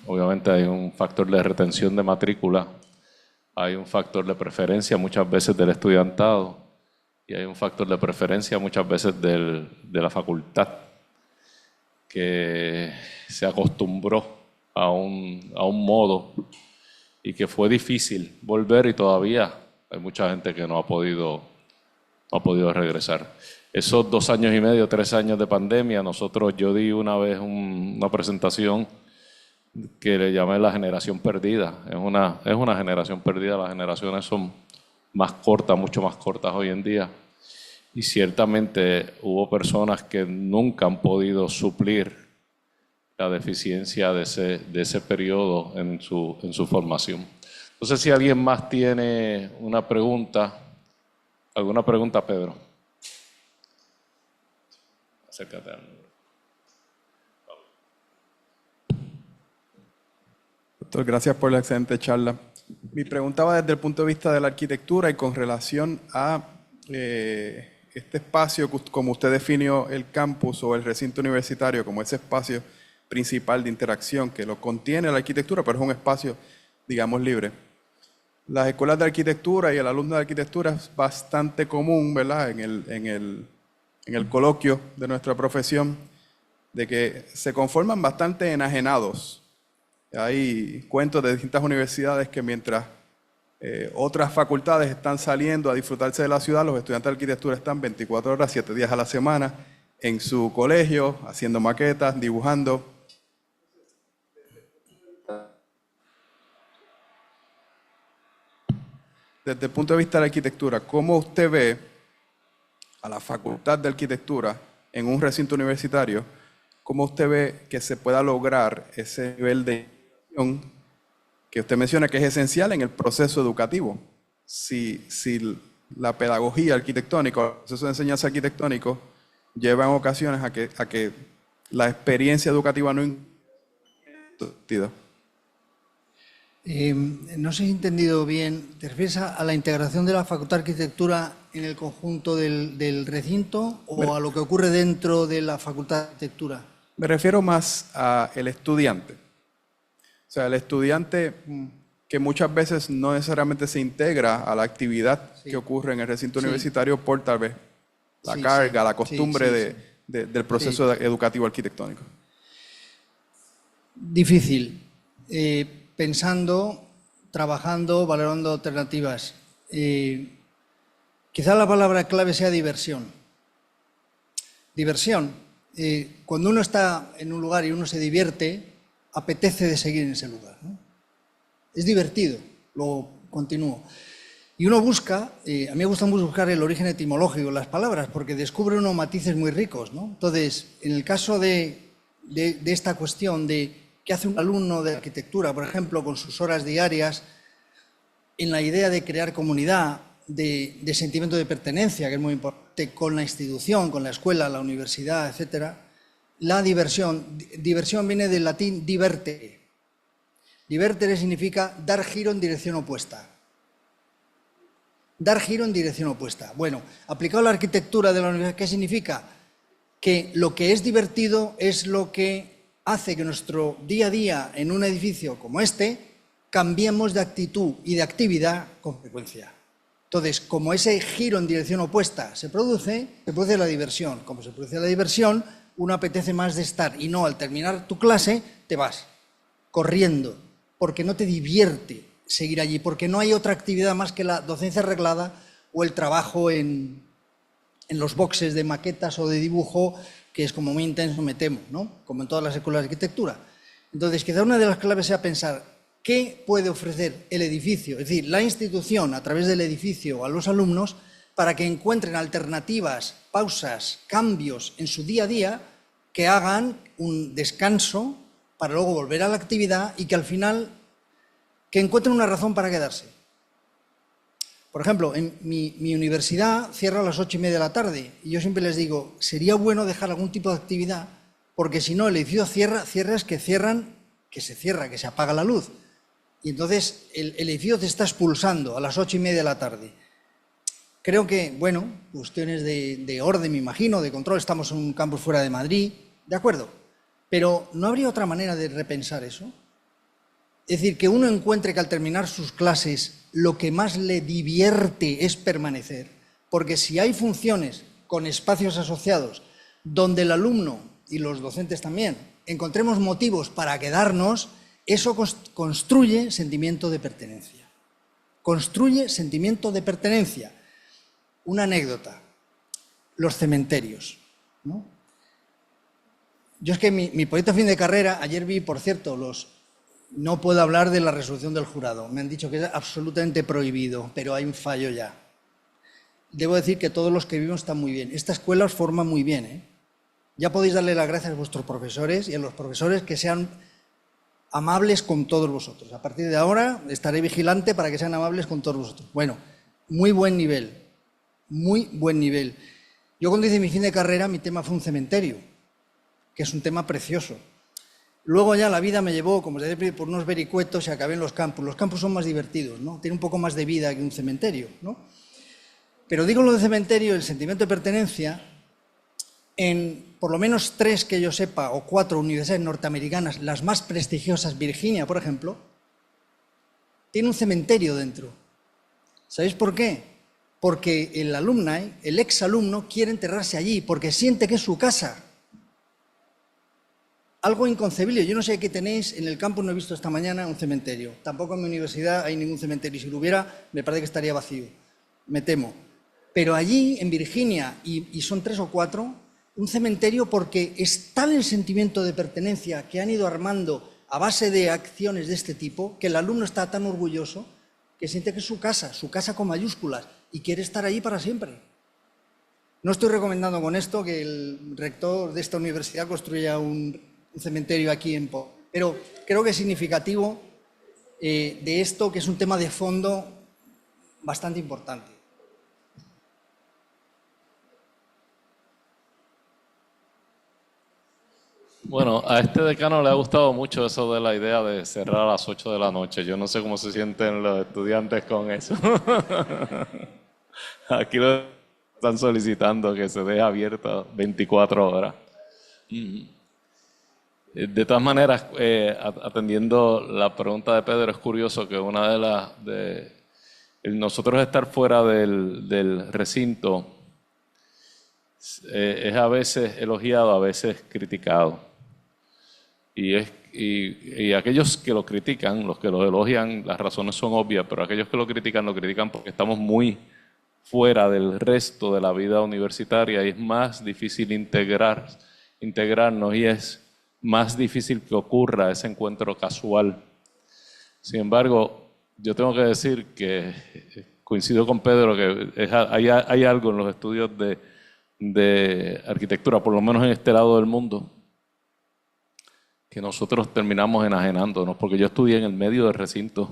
Obviamente hay un factor de retención de matrícula, hay un factor de preferencia muchas veces del estudiantado y hay un factor de preferencia muchas veces de la facultad que se acostumbró a un modo y que fue difícil volver y todavía hay mucha gente que no ha podido regresar. Esos 2 años y medio, 3 años de pandemia, yo di una vez una presentación que le llamé la generación perdida. Es una generación perdida, las generaciones son más cortas, mucho más cortas hoy en día. Y ciertamente hubo personas que nunca han podido suplir la deficiencia de ese periodo en su formación. No sé si alguien más tiene una pregunta. ¿Alguna pregunta, Pedro? Acércate al micrófono. Doctor, gracias por la excelente charla. Mi pregunta va desde el punto de vista de la arquitectura y con relación a este espacio, como usted definió el campus o el recinto universitario como ese espacio principal de interacción que lo contiene la arquitectura, pero es un espacio, digamos, libre. Las escuelas de arquitectura y el alumno de arquitectura es bastante común, ¿verdad?, en el coloquio de nuestra profesión, de que se conforman bastante enajenados. Hay cuentos de distintas universidades que mientras otras facultades están saliendo a disfrutarse de la ciudad, los estudiantes de arquitectura están 24 horas, 7 días a la semana en su colegio, haciendo maquetas, dibujando. desde el punto de vista de la arquitectura, ¿cómo usted ve a la Facultad de Arquitectura en un recinto universitario? ¿Cómo usted ve que se pueda lograr ese nivel de innovación que usted menciona que es esencial en el proceso educativo? Si la pedagogía arquitectónica o el proceso de enseñanza arquitectónico lleva en ocasiones a que la experiencia educativa no sentido. No sé si he entendido bien. ¿Te refieres a la integración de la Facultad de Arquitectura en el conjunto del recinto o a lo que ocurre dentro de la Facultad de Arquitectura? Me refiero más al estudiante. O sea, el estudiante que muchas veces no necesariamente se integra a la actividad que ocurre en el recinto universitario por tal vez la carga, la costumbre del proceso educativo arquitectónico. Difícil. Pensando, trabajando, valorando alternativas. Quizá la palabra clave sea diversión. Diversión. Cuando uno está en un lugar y uno se divierte, apetece de seguir en ese lugar, ¿no? Es divertido, luego continúo. Y uno busca, a mí me gusta mucho buscar el origen etimológico de las palabras, porque descubre unos matices muy ricos, ¿no? Entonces, en el caso de esta cuestión de qué hace un alumno de arquitectura, por ejemplo, con sus horas diarias, en la idea de crear comunidad, de sentimiento de pertenencia, que es muy importante, con la institución, con la escuela, la universidad, etcétera. La diversión viene del latín divertere. Divertere significa dar giro en dirección opuesta. Dar giro en dirección opuesta. Bueno, aplicado a la arquitectura de la universidad, ¿qué significa? Que lo que es divertido es lo que hace que nuestro día a día en un edificio como este cambiemos de actitud y de actividad con frecuencia. Entonces, como ese giro en dirección opuesta se produce la diversión. Como se produce la diversión, uno apetece más de estar y no al terminar tu clase te vas corriendo porque no te divierte seguir allí, porque no hay otra actividad más que la docencia arreglada o el trabajo en los boxes de maquetas o de dibujo, que es como muy intenso, me temo, ¿no? Como en todas las escuelas de arquitectura. Entonces, quizá una de las claves sea pensar qué puede ofrecer el edificio, es decir, la institución a través del edificio a los alumnos para que encuentren alternativas, pausas, cambios en su día a día que hagan un descanso para luego volver a la actividad y que al final que encuentren una razón para quedarse. Por ejemplo, en mi universidad cierra a las 8:30 de la tarde y yo siempre les digo, sería bueno dejar algún tipo de actividad porque si no el edificio que se apaga la luz. Y entonces el edificio te está expulsando a las 8:30 de la tarde. Creo que, bueno, cuestiones de orden, me imagino, de control, estamos en un campus fuera de Madrid, de acuerdo, pero ¿no habría otra manera de repensar eso? Es decir, que uno encuentre que al terminar sus clases lo que más le divierte es permanecer, porque si hay funciones con espacios asociados donde el alumno y los docentes también encontremos motivos para quedarnos, eso construye sentimiento de pertenencia. Construye sentimiento de pertenencia. Una anécdota, los cementerios, ¿no? Yo es que mi proyecto de fin de carrera, ayer vi, por cierto, no puedo hablar de la resolución del jurado, me han dicho que es absolutamente prohibido, pero hay un fallo ya. Debo decir que todos los que vivimos están muy bien, esta escuela os forma muy bien, ¿eh? Ya podéis darle las gracias a vuestros profesores y a los profesores que sean amables con todos vosotros. A partir de ahora estaré vigilante para que sean amables con todos vosotros. Bueno, muy buen nivel. Muy buen nivel. Yo cuando hice mi fin de carrera, mi tema fue un cementerio, que es un tema precioso. Luego ya la vida me llevó, como se dice, por unos vericuetos y acabé en los campus. Los campus son más divertidos, ¿no? Tienen un poco más de vida que un cementerio, ¿no? Pero digo lo de cementerio, el sentimiento de pertenencia, en por lo menos 3 que yo sepa, o 4 universidades norteamericanas, las más prestigiosas, Virginia, por ejemplo, tiene un cementerio dentro. ¿Sabéis por qué? Porque el exalumno quiere enterrarse allí, porque siente que es su casa. Algo inconcebible. Yo no sé qué tenéis, en el campus no he visto esta mañana un cementerio. Tampoco en mi universidad hay ningún cementerio. Y si lo hubiera, me parece que estaría vacío. Me temo. Pero allí, en Virginia, y son 3 o 4, un cementerio porque es tal el sentimiento de pertenencia que han ido armando a base de acciones de este tipo, que el alumno está tan orgulloso que siente que es su casa con mayúsculas, y quiere estar allí para siempre. No estoy recomendando con esto que el rector de esta universidad construya un cementerio aquí en Po, pero creo que es significativo de esto, que es un tema de fondo bastante importante. Bueno, a este decano le ha gustado mucho eso de la idea de cerrar a las 8 de la noche. Yo no sé cómo se sienten los estudiantes con eso. Aquí lo están solicitando que se deje abierta 24 horas. De todas maneras, atendiendo la pregunta de Pedro, es curioso que una de las... nosotros estar fuera del recinto es a veces elogiado, a veces criticado. Y aquellos que lo critican, los que lo elogian, las razones son obvias, pero aquellos que lo critican porque estamos muy fuera del resto de la vida universitaria y es más difícil integrarnos y es más difícil que ocurra ese encuentro casual. Sin embargo, yo tengo que decir que coincido con Pedro que hay algo en los estudios de arquitectura, por lo menos en este lado del mundo, que nosotros terminamos enajenándonos, porque yo estudié en el medio del recinto,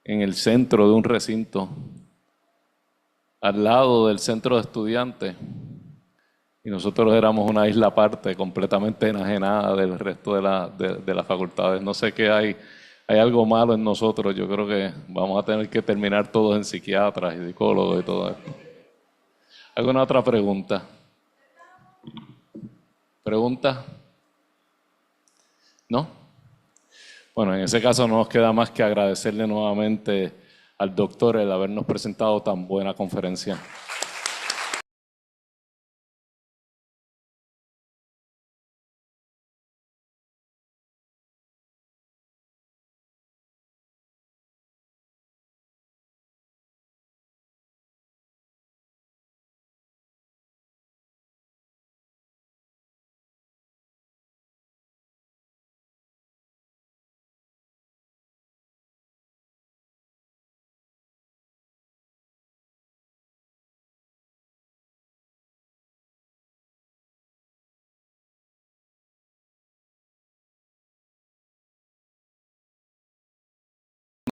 en el centro de un recinto, al lado del centro de estudiantes, y nosotros éramos una isla aparte, completamente enajenada del resto de las facultades. No sé qué hay algo malo en nosotros, yo creo que vamos a tener que terminar todos en psiquiatras y psicólogos y todo esto. ¿Alguna otra pregunta? ¿Pregunta? ¿No? Bueno, en ese caso no nos queda más que agradecerle nuevamente al doctor el habernos presentado tan buena conferencia.